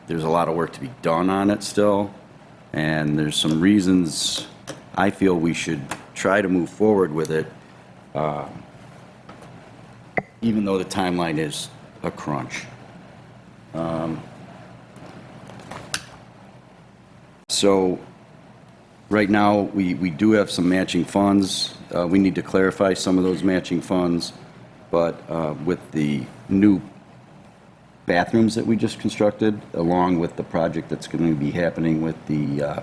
There's a lot of work to be done on it still, and there's some reasons I feel we should try to move forward with it, even though the timeline is a crunch. So right now, we do have some matching funds. We need to clarify some of those matching funds, but with the new bathrooms that we just constructed, along with the project that's going to be happening with the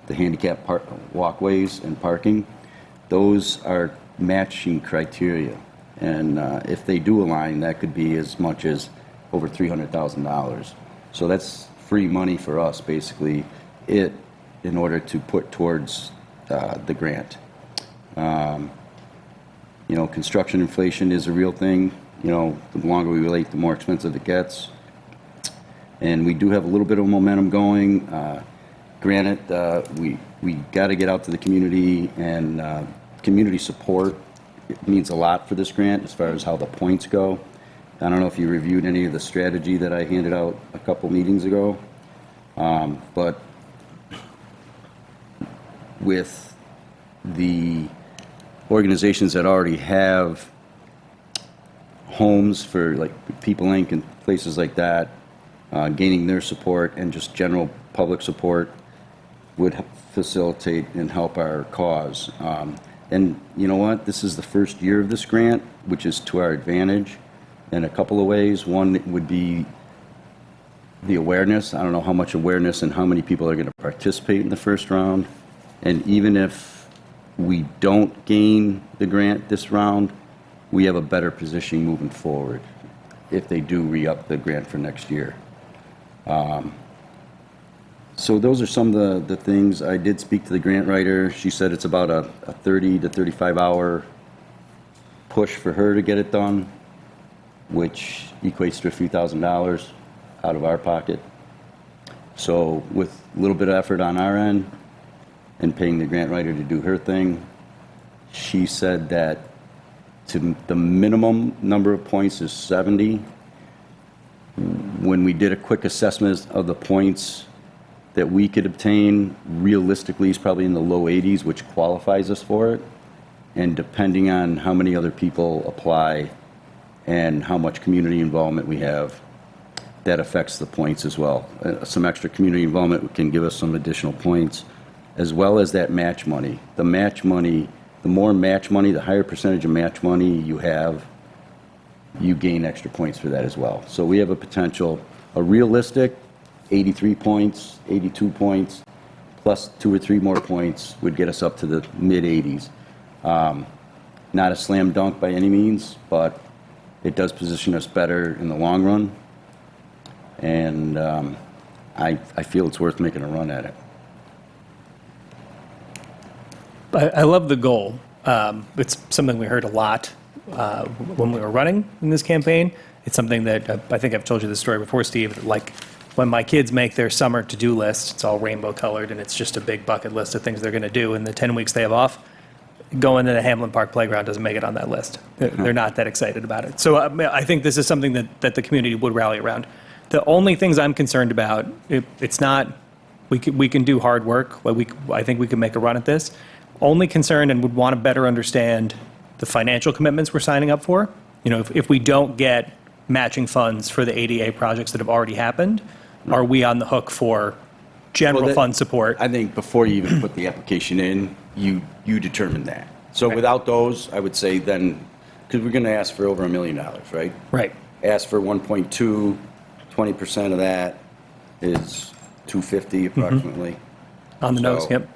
handicap walkways and parking, those are matching criteria. And if they do align, that could be as much as over $300,000. So that's free money for us, basically, in order to put towards the grant. Construction inflation is a real thing. The longer we wait, the more expensive it gets. and we do have a little bit of momentum going. Granted, we got to get out to the community, and community support, it means a lot for this grant as far as how the points go. I don't know if you reviewed any of the strategy that I handed out a couple meetings ago, but with the organizations that already have homes for like People Inc. and places like that, gaining their support and just general public support would facilitate and help our cause. And you know what? This is the first year of this grant, which is to our advantage in a couple of ways. One would be the awareness. I don't know how much awareness and how many people are going to participate in the first round. And even if we don't gain the grant this round, we have a better position moving forward if they do re-up the grant for next year. So those are some of the things. I did speak to the grant writer. She said it's about a 30 to 35 hour push for her to get it done, which equates to a few $1,000s out of our pocket. So with a little bit of effort on our end and paying the grant writer to do her thing, she said that the minimum number of points is 70. When we did a quick assessment of the points that we could obtain, realistically is probably in the low 80s, which qualifies us for it. And depending on how many other people apply and how much community involvement we have, that affects the points as well. Some extra community involvement can give us some additional points, as well as that match money. The match money, the more match money, the higher percentage of match money you have, you gain extra points for that as well. So we have a potential, a realistic 83 points, 82 points, plus 2 or 3 more points would get us up to the mid-80s. Not a slam dunk by any means, but it does position us better in the long run. And I feel it's worth making a run at it. I love the goal. It's something we heard a lot when we were running in this campaign. It's something that I think I've told you this story before, Steve. that, Like when my kids make their summer to-do list, it's all rainbow colored and it's just a big bucket list of things they're going to do. In the 10 weeks they have off, going to the Hamlin Park playground doesn't make it on that list. They're not that excited about it. So I think this is something that the community would rally around. The only things I'm concerned about, it's not, we can do hard work. I think we can make a run at this. Only concerned and would want to better understand the financial commitments we're signing up for. You know, if we don't get matching funds for the ADA projects that have already happened, are we on the hook for general fund support? I think before you even put the application in, you determine that. So Right. without those, I would say then, because we're going to ask for over $1 million, right? Right. Ask for 1.2, 20% of that is 250 approximately. On the nose, So- yep.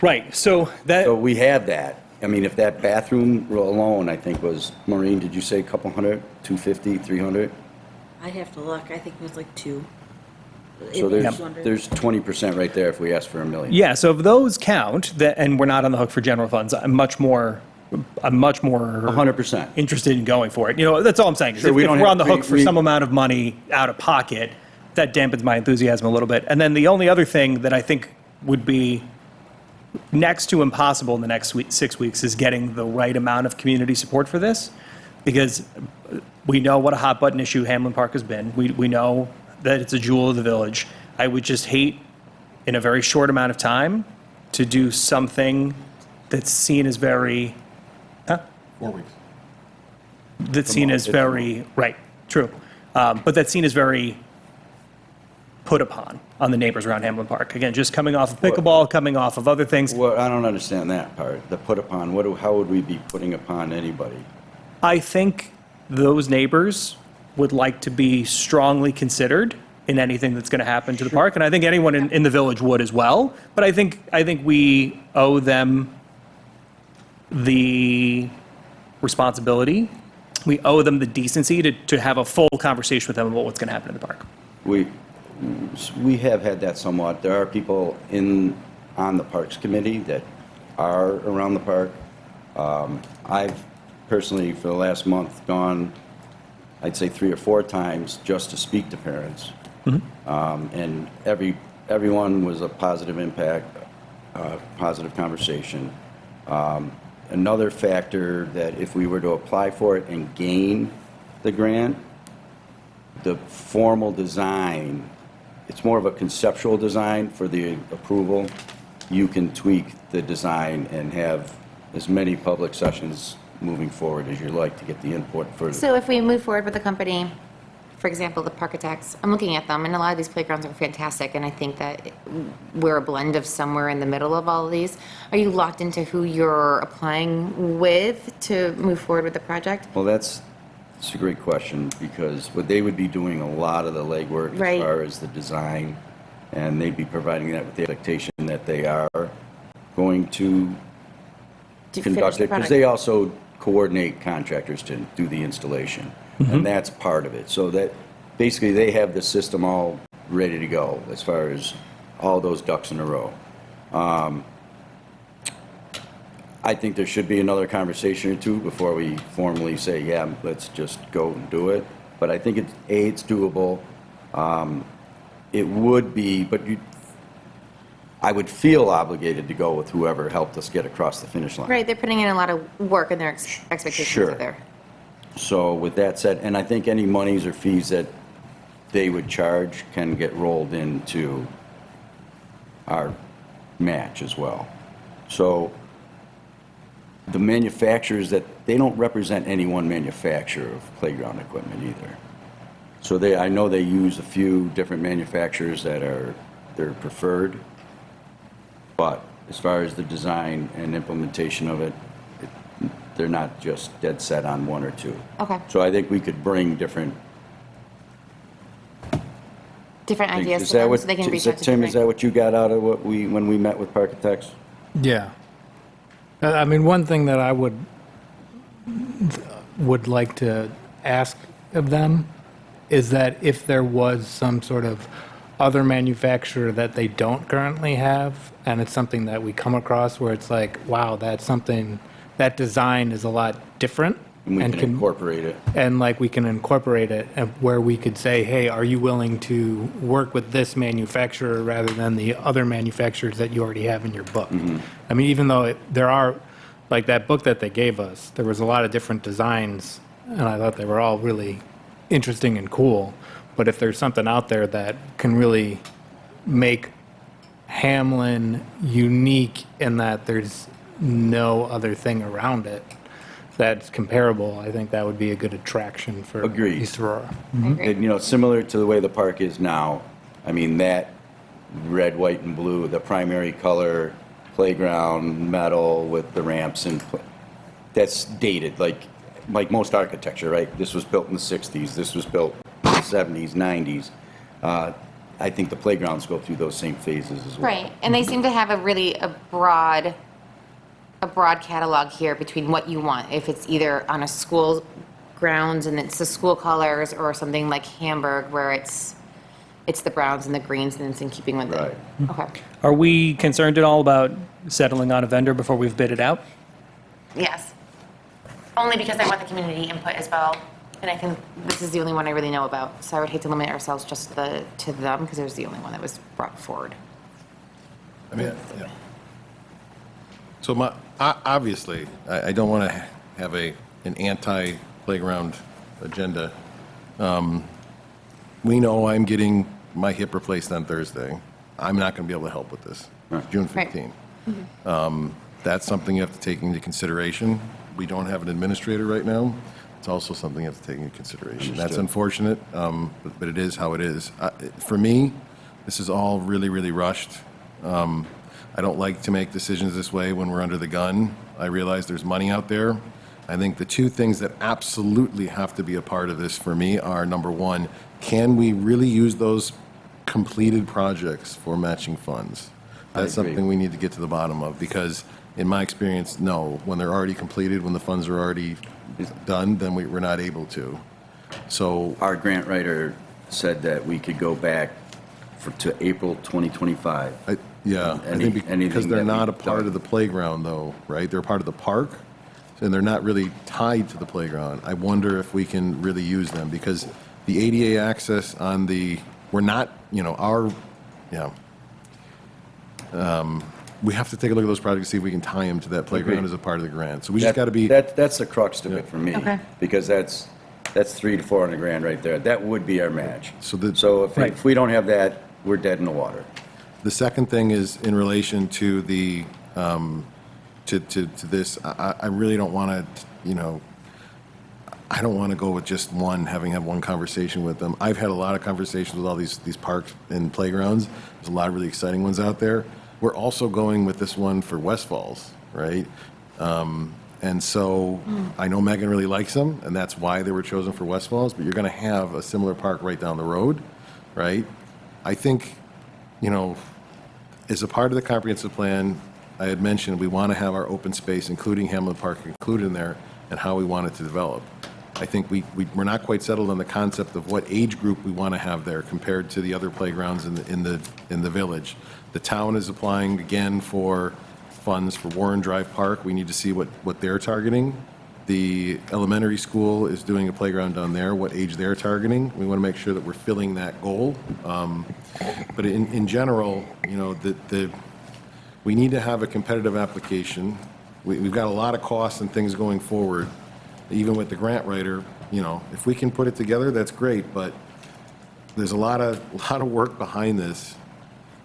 Right, so that, So we have that. I mean, if that bathroom alone, I think was, Maureen, did you say a couple hundred, 250, 300? I'd have to look, I think it was like 2. So It was there's, under- there's 20% right there if we ask for $1 million. yeah, so if those count, and we're not on the hook for general funds, I'm much more 100%. interested in going for it. You know, that's all I'm saying. Is Sure, if we if don't we're have- on the hook for we- some amount of money out of pocket, that dampens my enthusiasm a little bit. And then the only other thing that I think would be next to impossible in the next 6 weeks is getting the right amount of community support for this, because we know what a hot button issue Hamlin Park has been. We know that it's a jewel of the village. I would just hate, in a very short amount of time, to do something that's seen as very, 4 weeks. that's seen as very, right, true. But that's seen as very put upon on the neighbors around Hamlin Park. Again, just coming off of pickleball, coming off of other things. Well, I don't understand that part, the put upon. How would we be putting upon anybody? I think those neighbors would like to be strongly considered in anything that's going to happen to the park, and I think anyone in the village would as well. But I think we owe them the responsibility. We owe them the decency to have a full conversation with them about what's going to happen in the park. We have had that somewhat. There are people on the Parks Committee that are around the park. I've personally, for the last month, gone, I'd say 3 or 4 times just to speak to parents. And everyone was a positive impact, positive conversation. Another factor that if we were to apply for it and gain the grant, the formal design, it's more of a conceptual design for the approval. You can tweak the design and have as many public sessions moving forward as you like to get the input for. So if we move forward with the company, for example, the Parkitects, I'm looking at them, and a lot of these playgrounds are fantastic, and I think that we're a blend of somewhere in the middle of all of these. Are you locked into who you're applying with to move forward with the project? Well, that's a great question, because they would be doing a lot of the legwork Right. as far as the design, and they'd be providing that with the expectation that they are going to To finish conduct the it, because product? they also coordinate contractors to do the installation, and that's part of it. So that, basically, they have the system all ready to go as far as all those ducks in a row. I think there should be another conversation or two before we formally say, yeah, let's just go and do it. But I think it's doable. It would be, but I would feel obligated to go with whoever helped us get across the finish line. Right, they're putting in a lot of work, and their expectations Sure. are there. So with that said, and I think any monies or fees that they would charge can get rolled into our match as well. So the manufacturers they don't represent any one manufacturer of playground equipment either. So I know they use a few different manufacturers that are their preferred, but as far as the design and implementation of it, they're not just dead set on one or two. Okay. So I think we could bring different. Different ideas Is to that them, what, so they can reach Tim, out to is that what you got out of when we met with Parkitects? Yeah. I mean, one thing that I would like to ask of them is that if there was some sort of other manufacturer that they don't currently have, and it's something that we come across where it's like, wow, that's something, that design is a lot different. And we can incorporate it. And like we can incorporate it and where we could say, hey, are you willing to work with this manufacturer rather than the other manufacturers that you already have in your book? I mean, even though there are, like that book that they gave us, there was a lot of different designs, and I thought they were all really interesting and cool. But if there's something out there that can really make Hamlin unique in that there's no other thing around it that's comparable, I think that would be a good attraction for Agreed. East Aurora. And, similar to the way the park is now, I mean, that red, white, and blue, the primary color, playground, metal with the ramps, and that's dated, like most architecture, right? This was built in the 60s, this was built in the 70s, 90s. I think the playgrounds go through those same phases as well. Right, and they seem to have a broad catalog here between what you want. If it's either on a school grounds and it's the school colors, or something like Hamburg where it's the browns and the greens and it's in keeping with Right. it. Okay. Are we concerned at all about settling on a vendor before we've bid it out? Yes. Only because I want the community input as well. And I think this is the only one I really know about. So I would hate to limit ourselves just to them because it was the only one that was brought forward. I mean, yeah. So obviously, I don't want to have an anti-playground agenda. We know I'm getting my hip replaced on Thursday. I'm not going to be able to help with this, June Right. 15th. That's something you have to take into consideration. We don't have an administrator right now. It's also something you have to take into consideration. That's unfortunate, but it is how it is. For me, this is all really, really rushed. I don't like to make decisions this way when we're under the gun. I realize there's money out there. I think the two things that absolutely have to be a part of this for me are, number one, can we really use those completed projects for matching funds? That's agree. something we need to get to the bottom of, because in my experience, no, when they're already completed, when the funds are already done, then we're not able to. So, Our grant writer said that we could go back to April 2025. I think anything because they're that not a we've part done. of the playground though, right? They're part of the park, and they're not really tied to the playground. I wonder if we can really use them, because the ADA access on the we're not, we have to take a look at those projects, see if we can tie them to that playground Agreed. as a part of the grant. So we just got to be, That's the crux of it for me. Okay. Because that's 300 to 400 grand right there. That would be our match. So If we don't have that, we're dead in the water. the second thing is in relation to the, to this, I really don't want to, I don't want to go with just one, having had one conversation with them. I've had a lot of conversations with all these parks and playgrounds. There's a lot of really exciting ones out there. We're also going with this one for West Falls, right? And so I know Megan really likes them, and that's why they were chosen for West Falls, but you're going to have a similar park right down the road, right? I think, as a part of the comprehensive plan, I had mentioned we want to have our open space, including Hamlin Park, included in there, and how we want it to develop. I think we're not quite settled on the concept of what age group we want to have there compared to the other playgrounds in the village. The town is applying again for funds for Warren Drive Park. We need to see what they're targeting. The elementary school is doing a playground down there, what age they're targeting. We want to make sure that we're filling that goal. But in general, we need to have a competitive application. We've got a lot of costs and things going forward. Even with the grant writer, if we can put it together, that's great, but there's a lot of work behind this.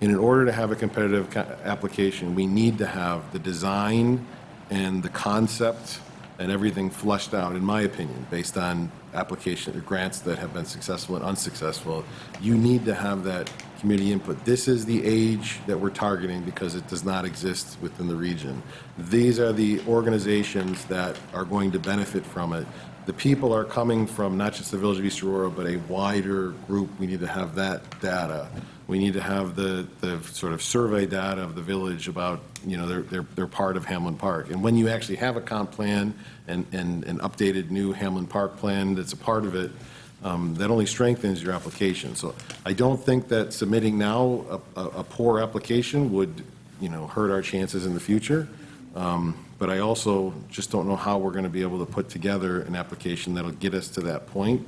And in order to have a competitive application, we need to have the design and the concept and everything flushed out, in my opinion, based on application grants that have been successful and unsuccessful. You need to have that community input. This is the age that we're targeting because it does not exist within the region. These are the organizations that are going to benefit from it. The people are coming from not just the Village of East Aurora, but a wider group. We need to have that data. We need to have the sort of survey data of the village about, they're part of Hamlin Park. And when you actually have a comp plan and an updated new Hamlin Park plan that's a part of it, that only strengthens your application. So I don't think that submitting now a poor application would, hurt our chances in the future. But I also just don't know how we're going to be able to put together an application that'll get us to that point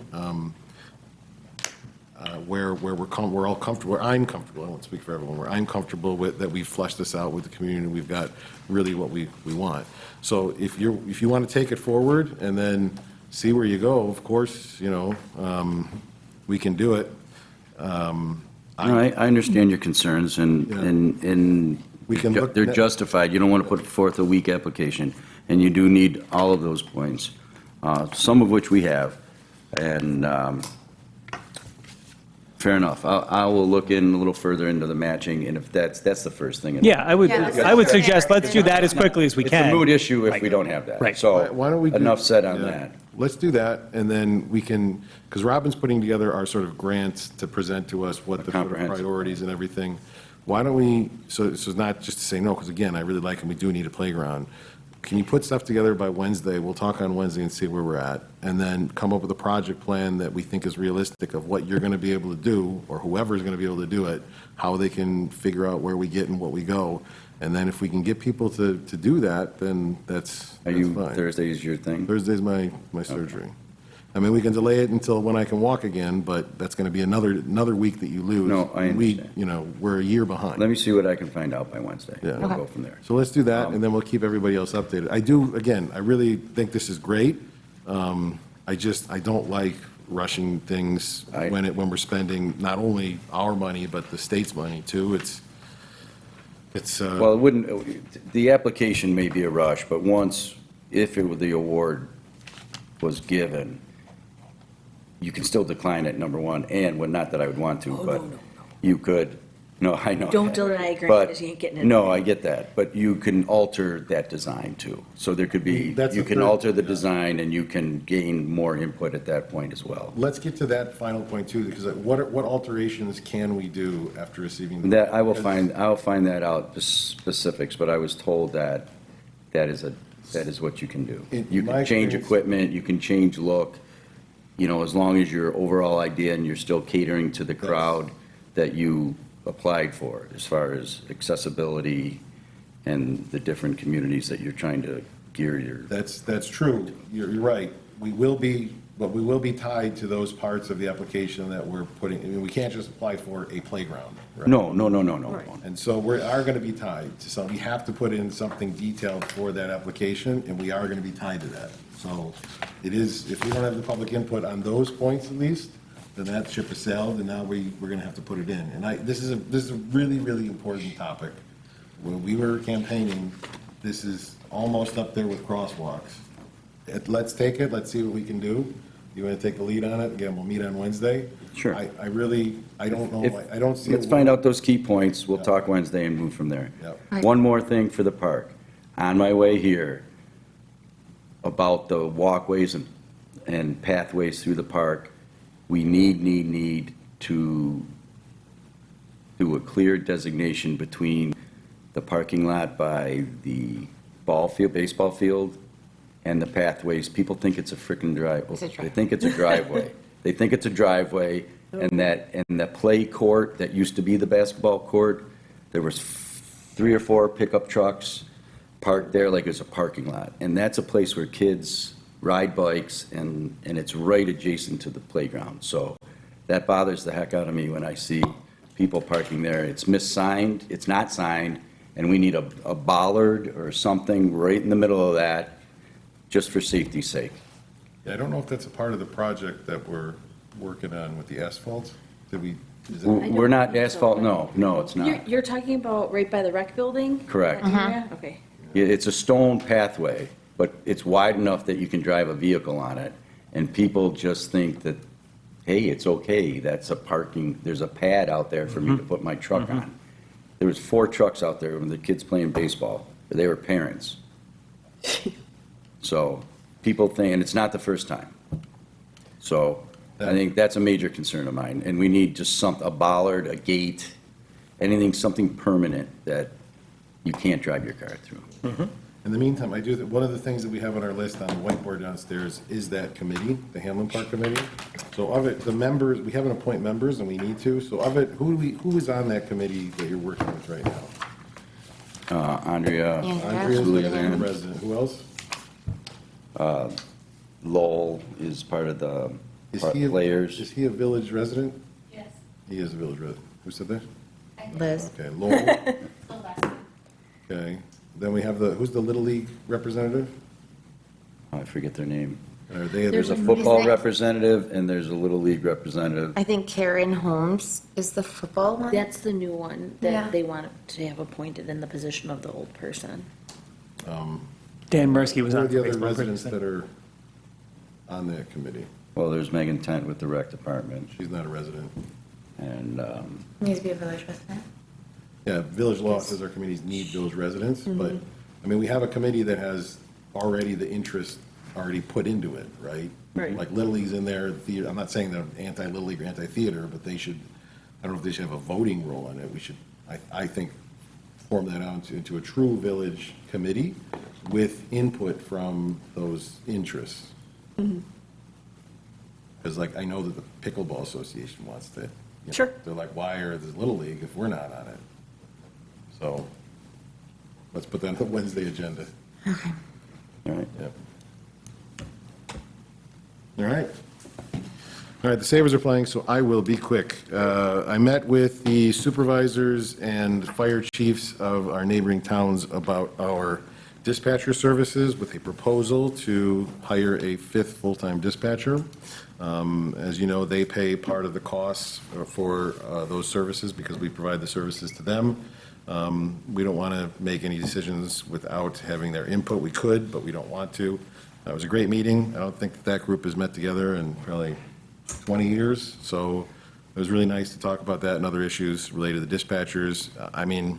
where we're all comfortable, where I'm comfortable, I won't speak for everyone, where I'm comfortable with that we've fleshed this out with the community and we've got really what we want. So if you want to take it forward and then see where you go, of course, we can do it. I understand your concerns, and We can look they're at- justified. You don't want to put forth a weak application, and you do need all of those points, some of which we have. And fair enough. I will look in a little further into the matching, and if that's the first thing. Yeah, I would Yeah, suggest let's do that as quickly as we It's can. a moot issue if Right. we don't have that. Right. So Why don't we do- enough said on yeah. that. Let's do that, and then we can, because Robin's putting together our sort of grants to present to us what the sort of Comprehensive. priorities and everything. Why don't we, so it's not just to say no, because again, I really like and we do need a playground. Can you put stuff together by Wednesday? We'll talk on Wednesday and see where we're at, and then come up with a project plan that we think is realistic of what you're going to be able to do, or whoever's going to be able to do it, how they can figure out where we get and what we go. And then if we can get people to do that, then that's Are you, fine. Thursday's your thing? Thursday's my surgery. I mean, we can delay it until when I can walk again, but that's going to be another week that you lose. No, I understand. We're a year behind. Let me see what I can find out by Wednesday. Yeah. We'll go from there. So let's do that, and then we'll keep everybody else updated. I really think this is great. I don't like rushing things when we're spending not only our money, but the state's money too. Well, it wouldn't, the application may be a rush, but if the award was given, you can still decline it, number one, and, well, not that I would want to, but you could, no, I know. Don't deny a grant But- because you ain't getting it. No, I get that, but you can alter that design too. So there could be, That's you the can third- alter the design and you can gain more input at that point as well. Let's get to that final point too, because what alterations can we do after receiving? the- That, I'll find that out, the specifics, but I was told that is what you can do. In You my can change experience- equipment, you can change look, as long as your overall idea and you're still catering to the crowd that you applied for, as far as accessibility and the different communities that you're trying to gear your. That's true. You're right. We will be but we will be tied to those parts of the application that we're putting, I mean, we can't just apply for a playground, right? No. And so we are going to be tied to some, we have to put in something detailed for that application, and we are going to be tied to that. So it is, if we don't have the public input on those points at least, then that ship has sailed, and now we're going to have to put it in. And this is a really, really important topic. When we were campaigning, this is almost up there with crosswalks. Let's take it, let's see what we can do. You want to take the lead on it? Again, we'll meet on Wednesday. Sure. I don't know, I don't see. Let's find out those key points. We'll talk Wednesday and move from there. Yep. One more thing for the park. On my way here, about the walkways and pathways through the park, we need to do a clear designation between the parking lot by the baseball field, and the pathways. People think it's a frickin' they think it's a driveway. They think it's a driveway, and the play court that used to be the basketball court, there was 3 or 4 pickup trucks parked there like it's a parking lot. And that's a place where kids ride bikes, and it's right adjacent to the playground. So that bothers the heck out of me when I see people parking there. It's missigned, it's not signed, and we need a bollard or something right in the middle of that, just for safety's sake. Yeah, I don't know if that's a part of the project that we're working on with the asphalt. Did we? Is it- We're not asphalt, no, it's not. You're talking about right by the rec building? Correct. That area? Okay. It's a stone pathway, but it's wide enough that you can drive a vehicle on it, and people just think that, hey, it's okay, there's a pad out there for me to put my truck on. There was 4 trucks out there when the kids playing baseball, they were parents. So people think, and it's not the first time. So I think that's a major concern of mine, and we need just a bollard, a gate, something permanent that you can't drive your car through. In the meantime, one of the things that we have on our list on the whiteboard downstairs is that committee, the Hamlin Park Committee. So of it, the members, we haven't appointed members, and we need to. So of it, who is on that committee that you're working with right now? Andrea, Andrea's Julianne. the resident. Who else? Lowell is part of the Is he players. Is he a village resident? Yes. He is a village resident. Who said that? Liz. Okay, Lowell. Okay, then we have who's the Little League representative? I forget their name. Are they? There's a football representative and there's a Little League representative. I think Karen Holmes is the football one. That's the new one Yeah. that they want to have appointed in the position of the old person. Dan Mursky was Who on are for the other baseball residents previously. that are on that committee? Well, there's Megan Tent with the rec department, She's not a resident. and Needs to be a village resident. Yeah, village law says our committees need those residents, but, I mean, we have a committee that has already the interest already put into it, right? Right. Like Little League's in there, I'm not saying they're anti-Little League or anti-theater, but they should, I don't know if they should have a voting role in it. We should, I think, form that out into a true village committee with input from those interests. Because like, I know that the Pickleball Association wants to. Sure. They're like, why are this Little League if we're not on it? So, let's put that on the Wednesday agenda. all right. Yep. All right. All right, the Sabres are playing, so I will be quick. I met with the supervisors and fire chiefs of our neighboring towns about our dispatcher services with a proposal to hire a 5th full-time dispatcher. As you know, they pay part of the costs for those services because we provide the services to them. We don't want to make any decisions without having their input. We could, but we don't want to. It was a great meeting. I don't think that group has met together in probably 20 years, so it was really nice to talk about that and other issues related to the dispatchers. I mean,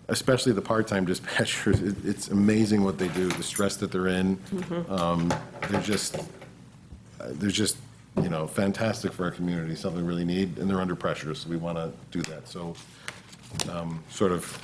especially the part-time dispatchers, it's amazing what they do, the stress that they're in. They're just, fantastic for our community, something we really need, and they're under pressure, so we want to do that. So sort of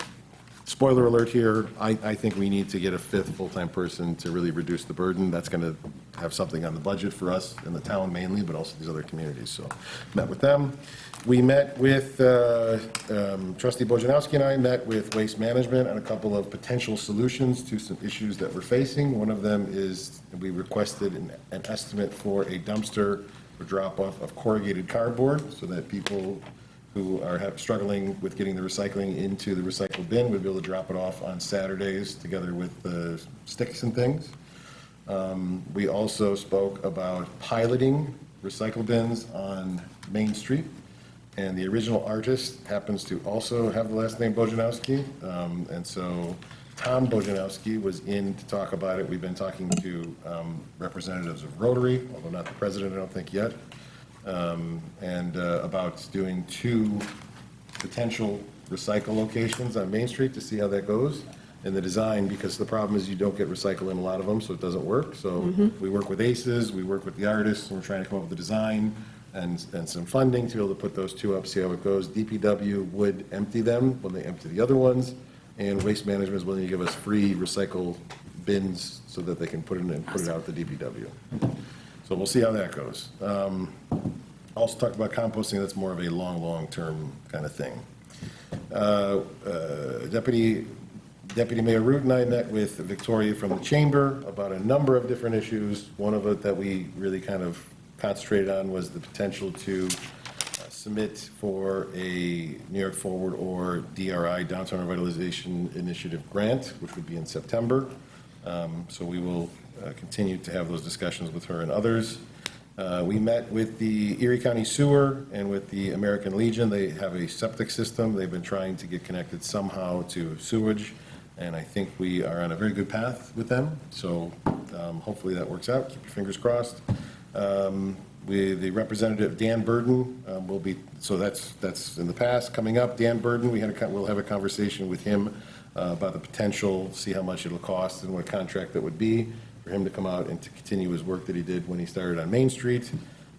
spoiler alert here, I think we need to get a fifth full-time person to really reduce the burden. That's going to have something on the budget for us in the town mainly, but also these other communities. So met with them. We met with, Trustee Bojanowski and I met with Waste Management on a couple of potential solutions to some issues that we're facing. One of them is we requested an estimate for a dumpster for drop-off of corrugated cardboard so that people who are struggling with getting the recycling into the recycle bin would be able to drop it off on Saturdays together with the sticks and things. We also spoke about piloting recycle bins on Main Street. And the original artist happens to also have the last name Bojanowski. And so Tom Bojanowski was in to talk about it. We've been talking to representatives of Rotary, although not the president, I don't think yet, and about doing 2 potential recycle locations on Main Street to see how that goes. And the design, because the problem is you don't get recycle in a lot of them, so it doesn't work. So we work with ACES, we work with the artists, and we're trying to come up with a design and some funding to be able to put those 2 up, see how it goes. DPW would empty them when they empty the other ones, and Waste Management is willing to give us free recycle bins so that they can put it in and put it out to DPW. So we'll see how that goes. Also talked about composting, that's more of a long-term kind of thing. Deputy Mayor Root and I met with Victoria from the Chamber about a number of different issues. One of it that we really kind of concentrated on was the potential to submit for a New York Forward or DRI, Downtown Revitalization Initiative grant, which would be in September. So we will continue to have those discussions with her and others. We met with the Erie County Sewer and with the American Legion. They have a septic system. They've been trying to get connected somehow to sewage, and I think we are on a very good path with them. So hopefully that works out. Keep your fingers crossed. The representative, Dan Burden, will be, so that's in the past. Coming up, Dan Burden, we'll have a conversation with him about the potential, see how much it'll cost and what contract that would be for him to come out and to continue his work that he did when he started on Main Street.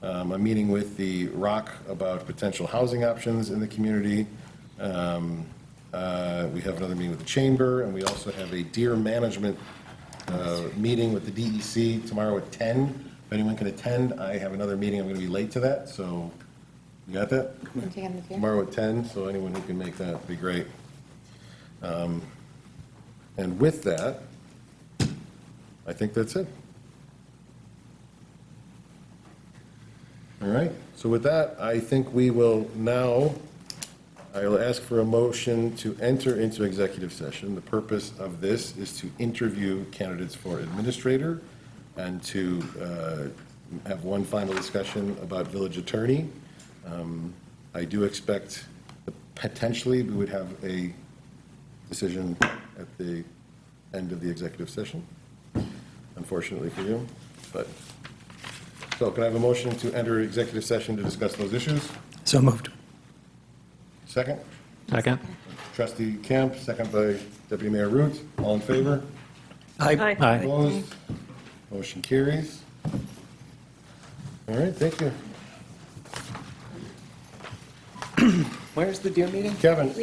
I'm meeting with the ROC about potential housing options in the community. We have another meeting with the Chamber, and we also have a deer management meeting with the DEC tomorrow at 10. If anyone can attend, I have another meeting. I'm going to be late to that, so you got that? Tomorrow at 10, so anyone who can make that would be great. And with that, I think that's it. All right, so with that, I think we will now, I will ask for a motion to enter into executive session. The purpose of this is to interview candidates for administrator and to have one final discussion about village attorney. I do expect that potentially we would have a decision at the end of the executive session, unfortunately for you. But so can I have a motion to enter executive session to discuss those issues? So moved. Second? Second. Trustee Camp, second by Deputy Mayor Root. All in favor? Aye. Opposed? Motion carries. All right, thank you. Where's the deer meeting? Kevin?